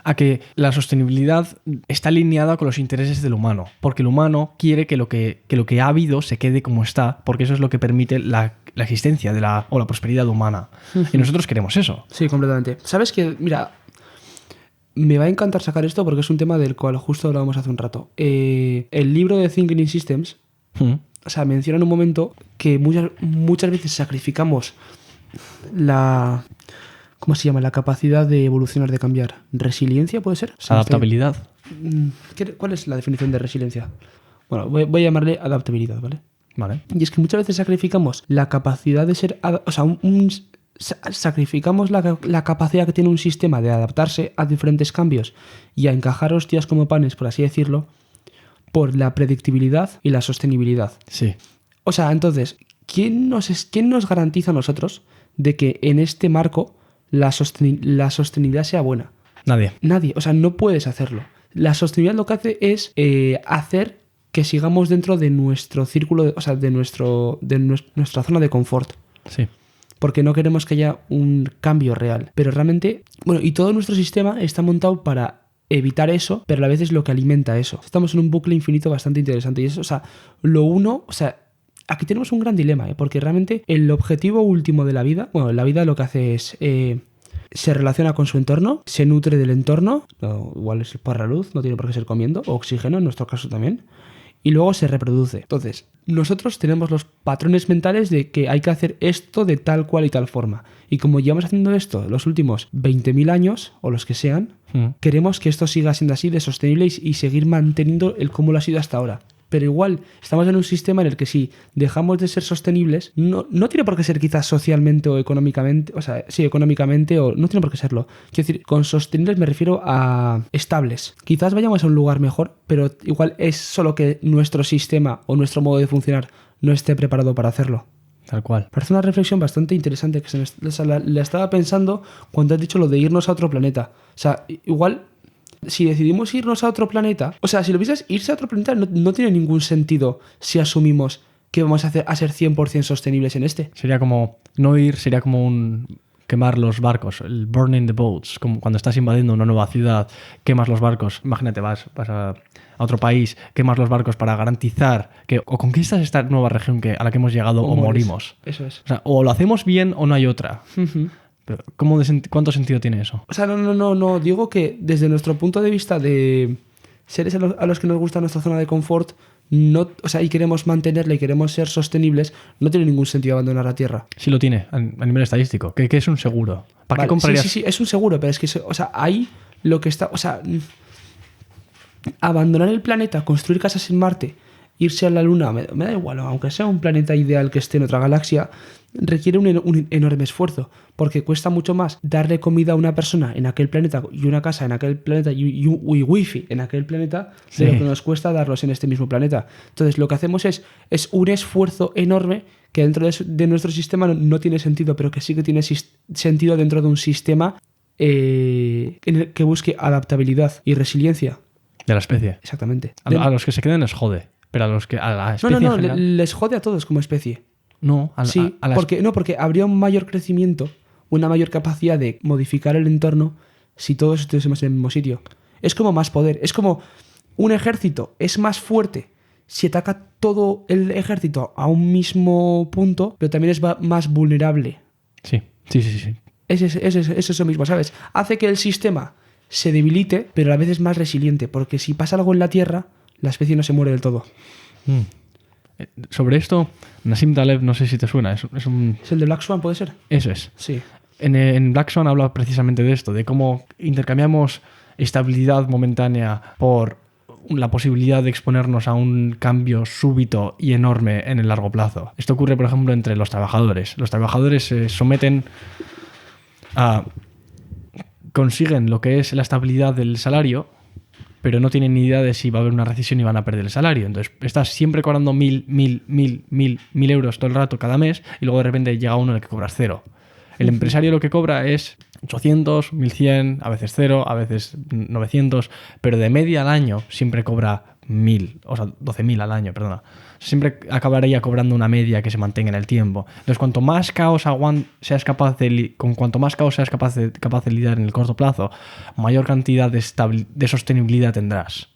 A que la sostenibilidad está alineada con los intereses del humano, porque el humano quiere que lo que ha habido se quede como está, porque eso es lo que permite la existencia o la prosperidad humana. Y nosotros queremos eso. Sí, completamente. ¿Sabes qué? Mira, me va a encantar sacar esto porque es un tema del cual justo hablábamos hace un rato. El libro de Thinking in Systems, menciona en un momento que muchas veces sacrificamos ¿cómo se llama? La capacidad de evolucionar, de cambiar. ¿Resiliencia puede ser? Adaptabilidad. ¿Cuál es la definición de resiliencia? Bueno, voy a llamarle adaptabilidad, ¿vale? Vale. Y es que muchas veces sacrificamos la capacidad de ser... sacrificamos la capacidad que tiene un sistema de adaptarse a diferentes cambios y a encajar hostias como panes, por así decirlo, por la predictibilidad y la sostenibilidad. Sí. Entonces, ¿quién nos garantiza a nosotros de que en este marco la sostenibilidad sea buena? Nadie. No puedes hacerlo. La sostenibilidad lo que hace es hacer que sigamos dentro de nuestro círculo, de nuestra zona de confort. Sí. Porque no queremos que haya un cambio real. Pero realmente, y todo nuestro sistema está montado para evitar eso, pero a la vez es lo que alimenta eso. Estamos en un bucle infinito bastante interesante. Y eso, aquí tenemos un gran dilema, porque realmente el objetivo último de la vida, la vida lo que hace es se relaciona con su entorno, se nutre del entorno, igual es por la luz, no tiene por qué ser comiendo, o oxígeno en nuestro caso también, y luego se reproduce. Entonces, nosotros tenemos los patrones mentales de que hay que hacer esto de tal cual y tal forma. Y como llevamos haciendo esto los últimos 20.000 años, o los que sean, queremos que esto siga siendo así de sostenible y seguir manteniendo el cómo lo ha sido hasta ahora. Pero igual estamos en un sistema en el que si dejamos de ser sostenibles, no tiene por qué ser quizás socialmente o económicamente, o sea, sí, económicamente o no tiene por qué serlo. Quiero decir, con sostenibles me refiero a estables. Quizás vayamos a un lugar mejor, pero igual es solo que nuestro sistema o nuestro modo de funcionar no esté preparado para hacerlo. Tal cual. Parece una reflexión bastante interesante que o sea, la estaba pensando cuando has dicho lo de irnos a otro planeta. O sea, igual si decidimos irnos a otro planeta, o sea, si lo piensas, irse a otro planeta no tiene ningún sentido si asumimos que vamos a ser 100% sostenibles en este. Sería como, no ir, sería como un quemar los barcos, el burning the boats, como cuando estás invadiendo una nueva ciudad, quemas los barcos. Imagínate, vas a otro país, quemas los barcos para garantizar que o conquistas esta nueva región a la que hemos llegado o morimos. Eso es. O sea, o lo hacemos bien o no hay otra. Pero ¿cuánto sentido tiene eso? O sea, no. Digo que desde nuestro punto de vista de seres a los que nos gusta nuestra zona de confort, o sea, y queremos mantenerla y queremos ser sostenibles, no tiene ningún sentido abandonar la Tierra. Sí lo tiene, a nivel estadístico. ¿Qué es un seguro? ¿Para qué comprarías? Sí, es un seguro, pero es que, o sea, ahí lo que está... O sea, abandonar el planeta, construir casas en Marte, irse a la Luna, me da igual, aunque sea un planeta ideal que esté en otra galaxia, requiere un enorme esfuerzo, porque cuesta mucho más darle comida a una persona en aquel planeta y una casa en aquel planeta y wifi en aquel planeta de lo que nos cuesta darlos en este mismo planeta. Entonces lo que hacemos es un esfuerzo enorme que dentro de nuestro sistema no tiene sentido, pero que sí que tiene sentido dentro de un sistema en el que busque adaptabilidad y resiliencia. De la especie. Exactamente. A los que se queden les jode, pero a la especie No, en general... les jode a todos como especie. No, porque habría un mayor crecimiento, una mayor capacidad de modificar el entorno si todos estuviésemos en el mismo sitio. Es como más poder, es como un ejército es más fuerte si ataca todo el ejército a un mismo punto, pero también es más vulnerable. Sí. Es eso mismo, ¿sabes? Hace que el sistema se debilite, pero a la vez es más resiliente, porque si pasa algo en la Tierra, la especie no se muere del todo. Sobre esto, Nassim Taleb, no sé si te suena, es el de Black Swan, ¿puede ser? Eso es. Sí. En Black Swan habla precisamente de esto, de cómo intercambiamos estabilidad momentánea por la posibilidad de exponernos a un cambio súbito y enorme en el largo plazo. Esto ocurre, por ejemplo, entre los trabajadores. Los trabajadores se someten a... consiguen lo que es la estabilidad del salario, pero no tienen ni idea de si va a haber una recesión y van a perder el salario. Entonces, estás siempre cobrando 1.000 euros todo el rato cada mes y luego de repente llega uno en el que cobras 0. El empresario lo que cobra es 800, 1.100, a veces 0, a veces 900, pero de media al año siempre cobra 1.000, o sea, 12.000 al año, perdona. Siempre acabaría cobrando una media que se mantenga en el tiempo. Entonces, cuanto más caos seas capaz de lidiar en el corto plazo, mayor cantidad de sostenibilidad tendrás.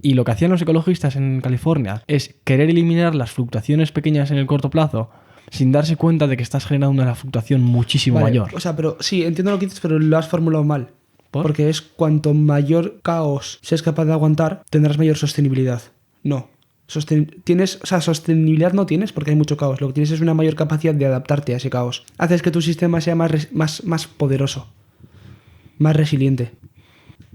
Y lo que hacían los ecologistas en California es querer eliminar las fluctuaciones pequeñas en el corto plazo sin darse cuenta de que estás generando una fluctuación muchísimo mayor. O sea, pero sí, entiendo lo que dices, pero lo has formulado mal. ¿Por? Porque es cuanto mayor caos seas capaz de aguantar, tendrás mayor sostenibilidad. No. Sostenibilidad no tienes porque hay mucho caos. Lo que tienes es una mayor capacidad de adaptarte a ese caos. Haces que tu sistema sea más poderoso, más resiliente.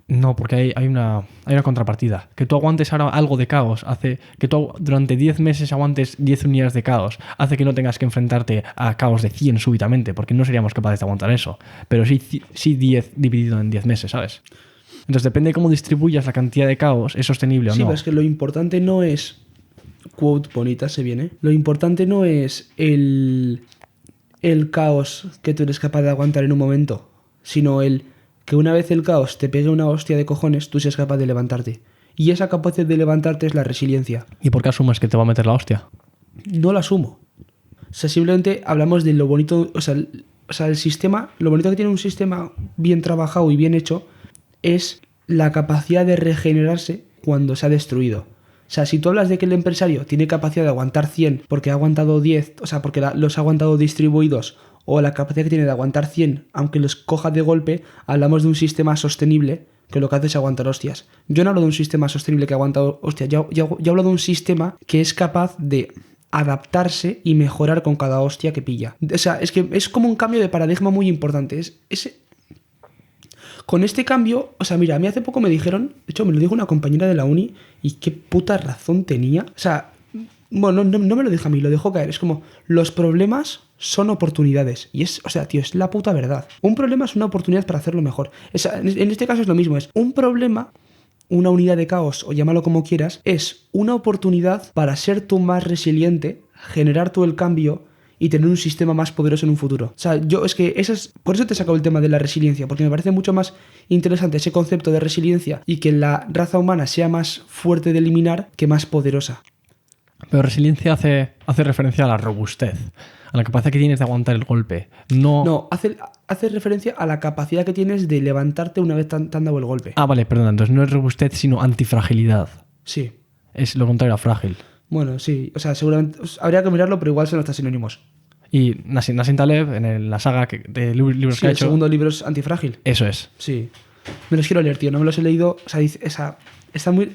No, porque hay una contrapartida. Que tú aguantes ahora algo de caos hace que tú durante 10 meses aguantes 10 unidades de caos. Hace que no tengas que enfrentarte a caos de 100 súbitamente, porque no seríamos capaces de aguantar eso. Pero sí 10 dividido en 10 meses, ¿sabes? Entonces depende de cómo distribuyas la cantidad de caos, es sostenible o no. Sí, pero es que lo importante no es... Quote bonita se viene. Lo importante no es el caos que tú eres capaz de aguantar en un momento, sino que una vez el caos te pegue una hostia de cojones, tú seas capaz de levantarte. Y esa capacidad de levantarte es la resiliencia. ¿Y por qué asumes que te va a meter la hostia? No la asumo. O sea, simplemente hablamos de lo bonito... O sea, el sistema... Lo bonito que tiene un sistema bien trabajado y bien hecho es la capacidad de regenerarse cuando se ha destruido. O sea, si tú hablas de que el empresario tiene capacidad de aguantar 100 porque ha aguantado 10, o sea, porque los ha aguantado distribuidos, o la capacidad que tiene de aguantar 100, aunque los coja de golpe, hablamos de un sistema sostenible que lo que hace es aguantar hostias. Yo no hablo de un sistema sostenible que aguanta hostias, yo hablo de un sistema que es capaz de adaptarse y mejorar con cada hostia que pilla. O sea, es que es como un cambio de paradigma muy importante. con este cambio, o sea, mira, a mí hace poco me dijeron, de hecho me lo dijo una compañera de la uni, y qué puta razón tenía. O sea, bueno, no me lo dijo a mí, lo dejó caer. Es como, los problemas son oportunidades. Y es, o sea, tío, es la puta verdad. Un problema es una oportunidad para hacerlo mejor. En este caso es lo mismo, es un problema, una unidad de caos, o llámalo como quieras, es una oportunidad para ser tú más resiliente, generar tú el cambio y tener un sistema más poderoso en un futuro. O sea, yo es que por eso te he sacado el tema de la resiliencia, porque me parece mucho más interesante ese concepto de resiliencia y que la raza humana sea más fuerte de eliminar que más poderosa. Pero resiliencia hace referencia a la robustez, a la capacidad que tienes de aguantar el golpe. No, hace referencia a la capacidad que tienes de levantarte una vez te han dado el golpe. Ah, vale, perdón. Entonces no es robustez, sino antifragilidad. Sí. Es lo contrario a frágil. Bueno, sí. O sea, seguramente habría que mirarlo, pero igual son hasta sinónimos. Y Nassim Taleb, en la saga de libros Sí, que ha el hecho... segundo libro es antifrágil. Eso es. Sí. Me los quiero leer, tío. No me los he leído. O sea, está muy...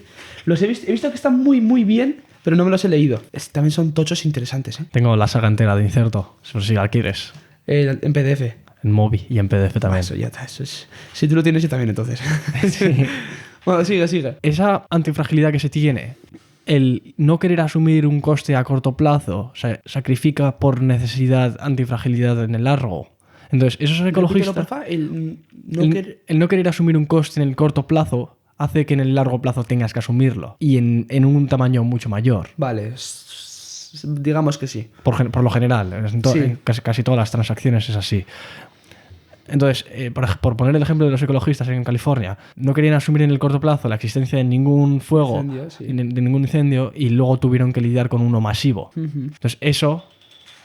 He visto que están muy, muy bien, pero no me los he leído. También son tochos interesantes, ¿eh? Tengo la saga entera de Incerto, si la quieres. En PDF. En Mobi y en PDF también. Eso ya está. Eso es... Si tú lo tienes, yo también, entonces. Sí. Bueno, sigue. Esa antifragilidad que se tiene, el no querer asumir un coste a corto plazo, sacrifica por necesidad antifragilidad en el largo. Entonces, esos ecologistas... Repítelo, porfa. El no querer asumir un coste en el corto plazo hace que en el largo plazo tengas que asumirlo. Y en un tamaño mucho mayor. Vale. Digamos que sí. Por lo general. Sí. En casi todas las transacciones es así. Entonces, por poner el ejemplo de los ecologistas en California, no querían asumir en el corto plazo la existencia de ningún fuego, Incendio, sí. de ningún incendio, y luego tuvieron que lidiar con uno masivo. Entonces, eso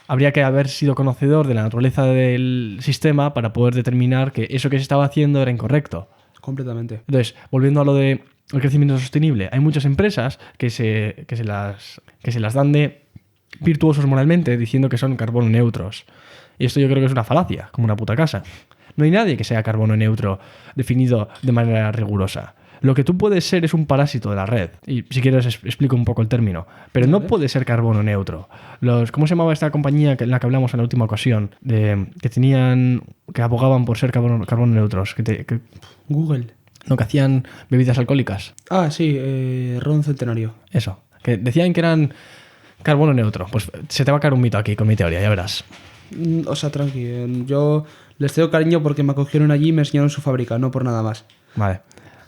habría que haber sido conocedor de la naturaleza del sistema para poder determinar que eso que se estaba haciendo era incorrecto. Completamente. Entonces, volviendo a lo del crecimiento sostenible, hay muchas empresas que se las dan de virtuosos moralmente diciendo que son carbono neutros. Y esto yo creo que es una falacia, como una puta casa. No hay nadie que sea carbono neutro definido de manera rigurosa. Lo que tú puedes ser es un parásito de la red. Y si quieres explico un poco el término. Pero no puedes ser carbono neutro. ¿Cómo se llamaba esta compañía en la que hablamos en la última ocasión? Que abogaban por ser carbono neutros. Google. No, que hacían bebidas alcohólicas. Ah, sí. Ron Centenario. Eso. Que decían que eran carbono neutro. Pues se te va a caer un mito aquí con mi teoría, ya verás. O sea, tranqui. Yo les tengo cariño porque me acogieron allí y me enseñaron su fábrica, no por nada más. Vale.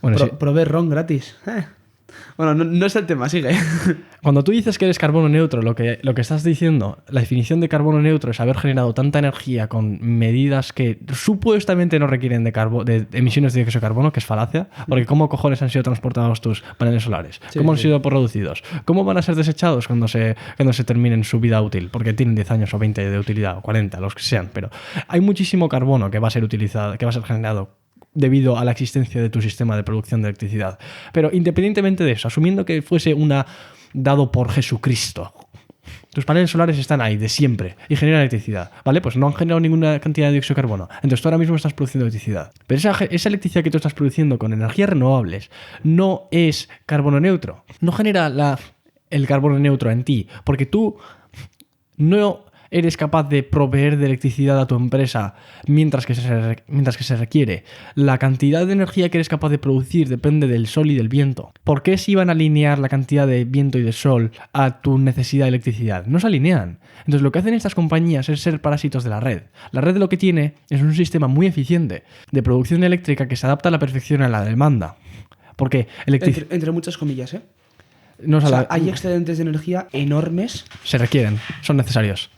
Bueno, sí. Probé ron gratis. Bueno, no es el tema, sigue. Cuando tú dices que eres carbono neutro, lo que estás diciendo, la definición de carbono neutro es haber generado tanta energía con medidas que supuestamente no requieren de emisiones de dióxido de carbono, que es falacia, porque ¿cómo cojones han sido transportados tus paneles solares? ¿Cómo han sido reducidos? ¿Cómo van a ser desechados cuando se terminen su vida útil? Porque tienen 10 años o 20 de utilidad, o 40, los que sean, pero hay muchísimo carbono que va a ser utilizado, que va a ser generado debido a la existencia de tu sistema de producción de electricidad. Pero independientemente de eso, asumiendo que fuese dado por Jesucristo, tus paneles solares están ahí de siempre y generan electricidad, ¿vale? Pues no han generado ninguna cantidad de dióxido de carbono. Entonces tú ahora mismo estás produciendo electricidad. Pero esa electricidad que tú estás produciendo con energías renovables no es carbono neutro. No genera el carbono neutro en ti, porque tú no eres capaz de proveer de electricidad a tu empresa mientras que se requiere. La cantidad de energía que eres capaz de producir depende del sol y del viento. ¿Por qué se iban a alinear la cantidad de viento y de sol a tu necesidad de electricidad? No se alinean. Entonces lo que hacen estas compañías es ser parásitos de la red. La red lo que tiene es un sistema muy eficiente de producción eléctrica que se adapta a la perfección a la demanda. Porque entre muchas comillas, ¿eh? No, hay excedentes de energía enormes. Se requieren, son necesarios.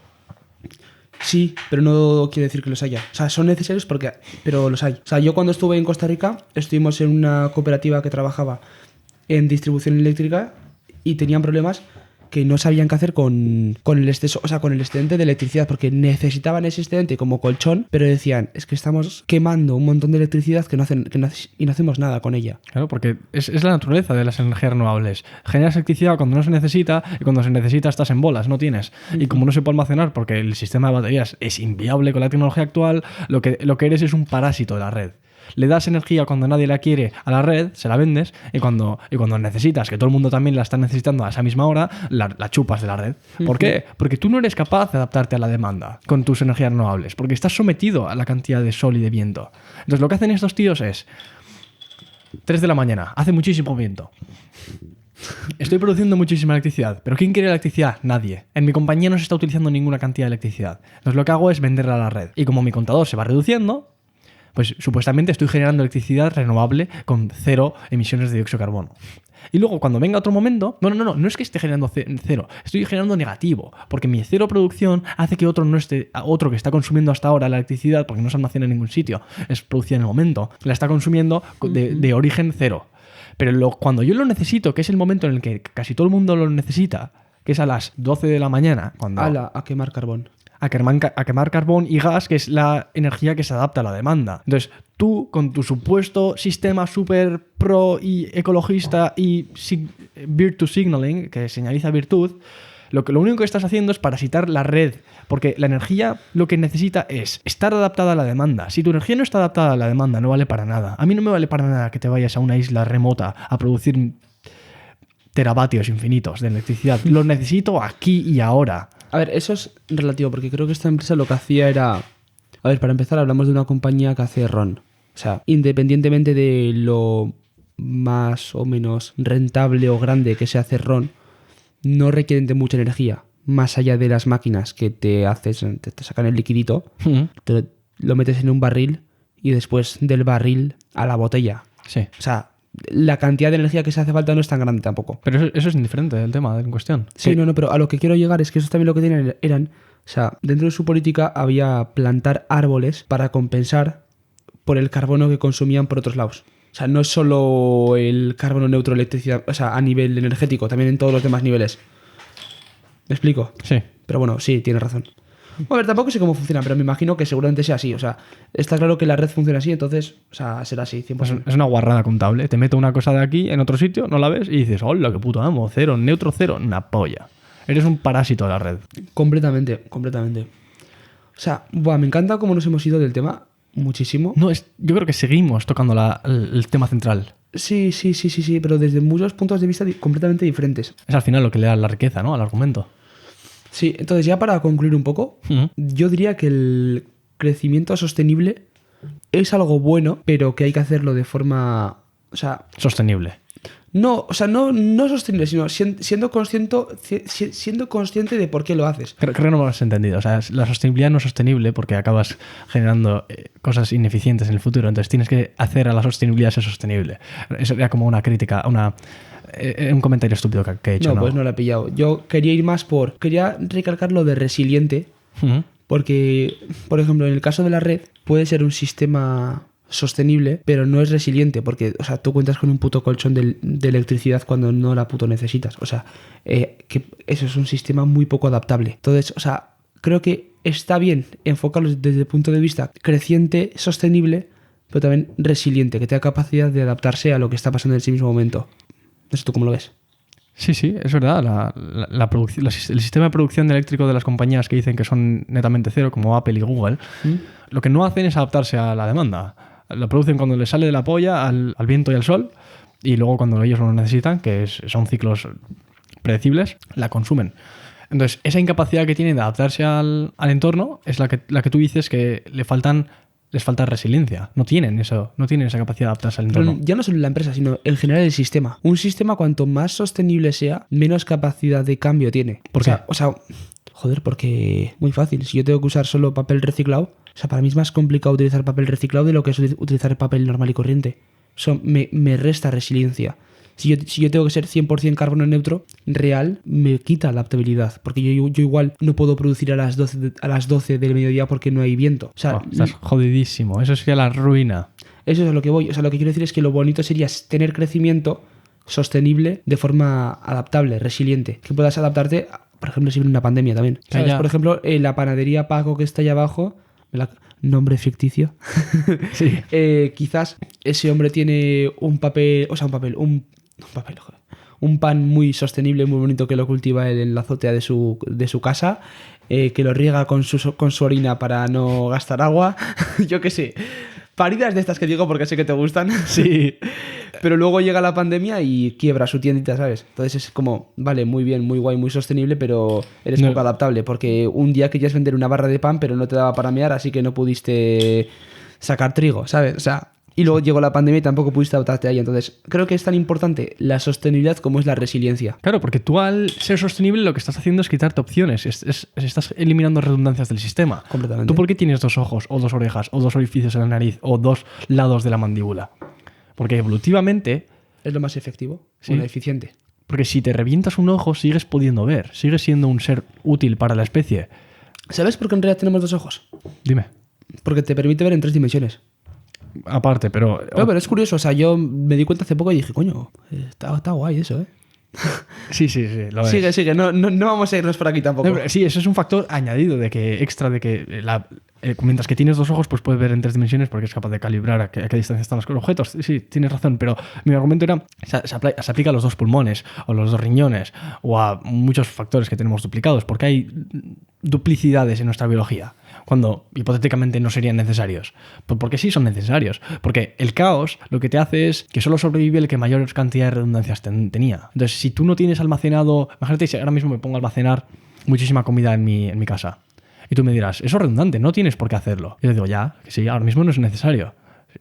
Sí, pero no quiere decir que los haya. O sea, son necesarios pero los hay. O sea, yo cuando estuve en Costa Rica, estuvimos en una cooperativa que trabajaba en distribución eléctrica y tenían problemas que no sabían qué hacer con el exceso, o sea, con el excedente de electricidad, porque necesitaban ese excedente como colchón, pero decían, es que estamos quemando un montón de electricidad y no hacemos nada con ella. Claro, porque es la naturaleza de las energías renovables. Generas electricidad cuando no se necesita y cuando se necesita estás en bolas, no tienes. Y como no se puede almacenar porque el sistema de baterías es inviable con la tecnología actual, lo que eres es un parásito de la red. le das energía cuando nadie la quiere a la red, se la vendes, y cuando necesitas, que todo el mundo también la está necesitando a esa misma hora, la chupas de la red. ¿Por qué? Porque tú no eres capaz de adaptarte a la demanda con tus energías renovables, porque estás sometido a la cantidad de sol y de viento. Entonces lo que hacen estos tíos es 3 de la mañana, hace muchísimo viento. Estoy produciendo muchísima electricidad, pero ¿quién quiere electricidad? Nadie. En mi compañía no se está utilizando ninguna cantidad de electricidad. Entonces lo que hago es venderla a la red. Y como mi contador se va reduciendo, pues supuestamente estoy generando electricidad renovable con 0 emisiones de dióxido de carbono. Y luego cuando venga otro momento, no es que esté generando cero, estoy generando negativo, porque mi cero producción hace que otro que está consumiendo hasta ahora la electricidad, porque no se almacena en ningún sitio, es producida en el momento, la está consumiendo de origen cero. Pero cuando yo lo necesito, que es el momento en el que casi todo el mundo lo necesita, que es a las 12 de la mañana, a quemar carbón. A quemar carbón y gas, que es la energía que se adapta a la demanda. Entonces, tú, con tu supuesto sistema súper pro y ecologista y virtue signaling, que señaliza virtud, lo único que estás haciendo es parasitar la red, porque la energía lo que necesita es estar adaptada a la demanda. Si tu energía no está adaptada a la demanda, no vale para nada. A mí no me vale para nada que te vayas a una isla remota a producir teravatios infinitos de electricidad. Lo necesito aquí y ahora. A ver, eso es relativo, porque creo que esta empresa lo que hacía era... A ver, para empezar, hablamos de una compañía que hace ron. O sea, independientemente de lo más o menos rentable o grande que sea hacer ron, no requieren de mucha energía. Más allá de las máquinas que te sacan el liquidito, lo metes en un barril y después del barril a la botella. Sí. O sea, la cantidad de energía que se hace falta no es tan grande tampoco. Pero eso es indiferente del tema en cuestión. Sí, no, pero a lo que quiero llegar es que eso también lo que tenían eran... O sea, dentro de su política había plantar árboles para compensar por el carbono que consumían por otros lados. O sea, no es solo el carbono neutro electricidad, o sea, a nivel energético, también en todos los demás niveles. ¿Me explico? Sí. Pero bueno, sí, tienes razón. A ver, tampoco sé cómo funciona, pero me imagino que seguramente sea así. O sea, está claro que la red funciona así, entonces, o sea, será así, 100%. Es una guarrada contable. Te meto una cosa de aquí en otro sitio, no la ves y dices, hola, qué puto amo, cero, neutro cero, una polla. Eres un parásito de la red. Completamente. O sea, me encanta cómo nos hemos ido del tema muchísimo. Yo creo que seguimos tocando el tema central. Sí, pero desde muchos puntos de vista completamente diferentes. Es al final lo que le da la riqueza, ¿no? Al argumento. Sí, entonces ya para concluir un poco, yo diría que el crecimiento sostenible es algo bueno, pero que hay que hacerlo de forma... O sea, sostenible. No, o sea, no sostenible, sino siendo consciente de por qué lo haces. Creo que no me lo has entendido. O sea, la sostenibilidad no es sostenible porque acabas generando cosas ineficientes en el futuro. Entonces tienes que hacer a la sostenibilidad ser sostenible. Eso era como una crítica, un comentario estúpido que he hecho. No, pues no lo he pillado. Yo quería ir más quería recalcar lo de resiliente, porque, por ejemplo, en el caso de la red, puede ser un sistema sostenible, pero no es resiliente, porque, o sea, tú cuentas con un puto colchón de electricidad cuando no la puto necesitas. O sea, que eso es un sistema muy poco adaptable. Entonces, o sea, creo que está bien enfocarlo desde el punto de vista creciente, sostenible, pero también resiliente, que tenga capacidad de adaptarse a lo que está pasando en ese mismo momento. No sé tú cómo lo ves. Sí, es verdad. El sistema de producción eléctrico de las compañías que dicen que son netamente cero, como Apple y Google, lo que no hacen es adaptarse a la demanda. Lo producen cuando les sale de la polla al viento y al sol, y luego cuando ellos lo necesitan, que son ciclos predecibles, la consumen. Entonces, esa incapacidad que tienen de adaptarse al entorno es la que tú dices que les falta resiliencia. No tienen esa capacidad de adaptarse al entorno. Pero ya no solo la empresa, sino en general el sistema. Un sistema cuanto más sostenible sea, menos capacidad de cambio tiene. ¿Por qué? O sea, joder, porque muy fácil. Si yo tengo que usar solo papel reciclado, o sea, para mí es más complicado utilizar papel reciclado de lo que es utilizar papel normal y corriente. Eso me resta resiliencia. Si yo tengo que ser 100% carbono neutro, real, me quita la adaptabilidad. Porque yo igual no puedo producir a las 12 del mediodía porque no hay viento. O sea, estás jodidísimo. Eso sería la ruina. Eso es a lo que voy. O sea, lo que quiero decir es que lo bonito sería tener crecimiento sostenible de forma adaptable, resiliente. Que puedas adaptarte, por ejemplo, si viene una pandemia también. ¿Sabes? Por ejemplo, la panadería Paco que está allá abajo... Nombre ficticio. Sí. Quizás ese hombre tiene un pan muy sostenible, muy bonito, que lo cultiva él en la azotea de su casa, que lo riega con su orina para no gastar agua. Yo qué sé. Paridas de estas que digo porque sé que te gustan. Sí. Pero luego llega la pandemia y quiebra su tiendita, ¿sabes? Entonces es como, vale, muy bien, muy guay, muy sostenible, pero eres No. poco adaptable. Porque un día querías vender una barra de pan, pero no te daba para mear, así que no pudiste sacar trigo, ¿sabes? O sea, y luego llegó la pandemia y tampoco pudiste adaptarte ahí. Entonces, creo que es tan importante la sostenibilidad como es la resiliencia. Claro, porque tú al ser sostenible lo que estás haciendo es quitarte opciones, estás eliminando redundancias del sistema. Completamente. ¿Tú por qué tienes 2 ojos, o 2 orejas, o 2 orificios en la nariz, o 2 lados de la mandíbula? Porque evolutivamente, Es lo más efectivo, Sí. bueno, eficiente. porque si te revientas un ojo, sigues pudiendo ver, sigues siendo un ser útil para la especie. ¿Sabes por qué en realidad tenemos 2 ojos? Dime. Porque te permite ver en 3 dimensiones. Aparte, pero... Pero es curioso, o sea, yo me di cuenta hace poco y dije, coño, está guay eso, ¿eh? Sí, lo es. Sigue, no vamos a irnos por aquí tampoco. No, pero sí, eso es un factor añadido de que extra de que mientras que tienes 2 ojos, pues puedes ver en 3 dimensiones porque es capaz de calibrar a qué distancia están los objetos. Sí, tienes razón, pero mi argumento era se aplica a los 2 pulmones o los 2 riñones o a muchos factores que tenemos duplicados porque hay duplicidades en nuestra biología cuando hipotéticamente no serían necesarios. Porque sí son necesarios. Porque el caos lo que te hace es que solo sobrevive el que mayor cantidad de redundancias tenía. Entonces, si tú no tienes almacenado... Imagínate si ahora mismo me pongo a almacenar muchísima comida en mi casa. Y tú me dirás, eso es redundante, no tienes por qué hacerlo. Y yo digo, ya, que sí, ahora mismo no es necesario.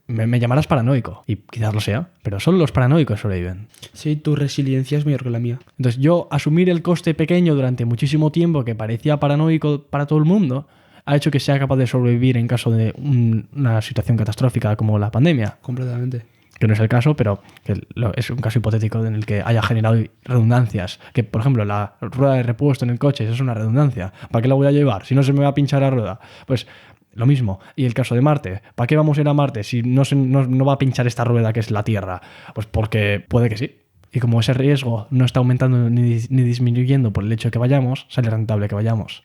Me llamarás paranoico. Y quizás lo sea, pero solo los paranoicos sobreviven. Sí, tu resiliencia es mayor que la mía. Entonces, yo asumir el coste pequeño durante muchísimo tiempo que parecía paranoico para todo el mundo ha hecho que sea capaz de sobrevivir en caso de una situación catastrófica como la pandemia. Completamente. Que no es el caso, pero que es un caso hipotético en el que haya generado redundancias. Que, por ejemplo, la rueda de repuesto en el coche, eso es una redundancia. ¿Para qué la voy a llevar si no se me va a pinchar la rueda? Pues lo mismo. Y el caso de Marte. ¿Para qué vamos a ir a Marte si no va a pinchar esta rueda que es la Tierra? Pues porque puede que sí. Y como ese riesgo no está aumentando ni disminuyendo por el hecho de que vayamos, sale rentable que vayamos.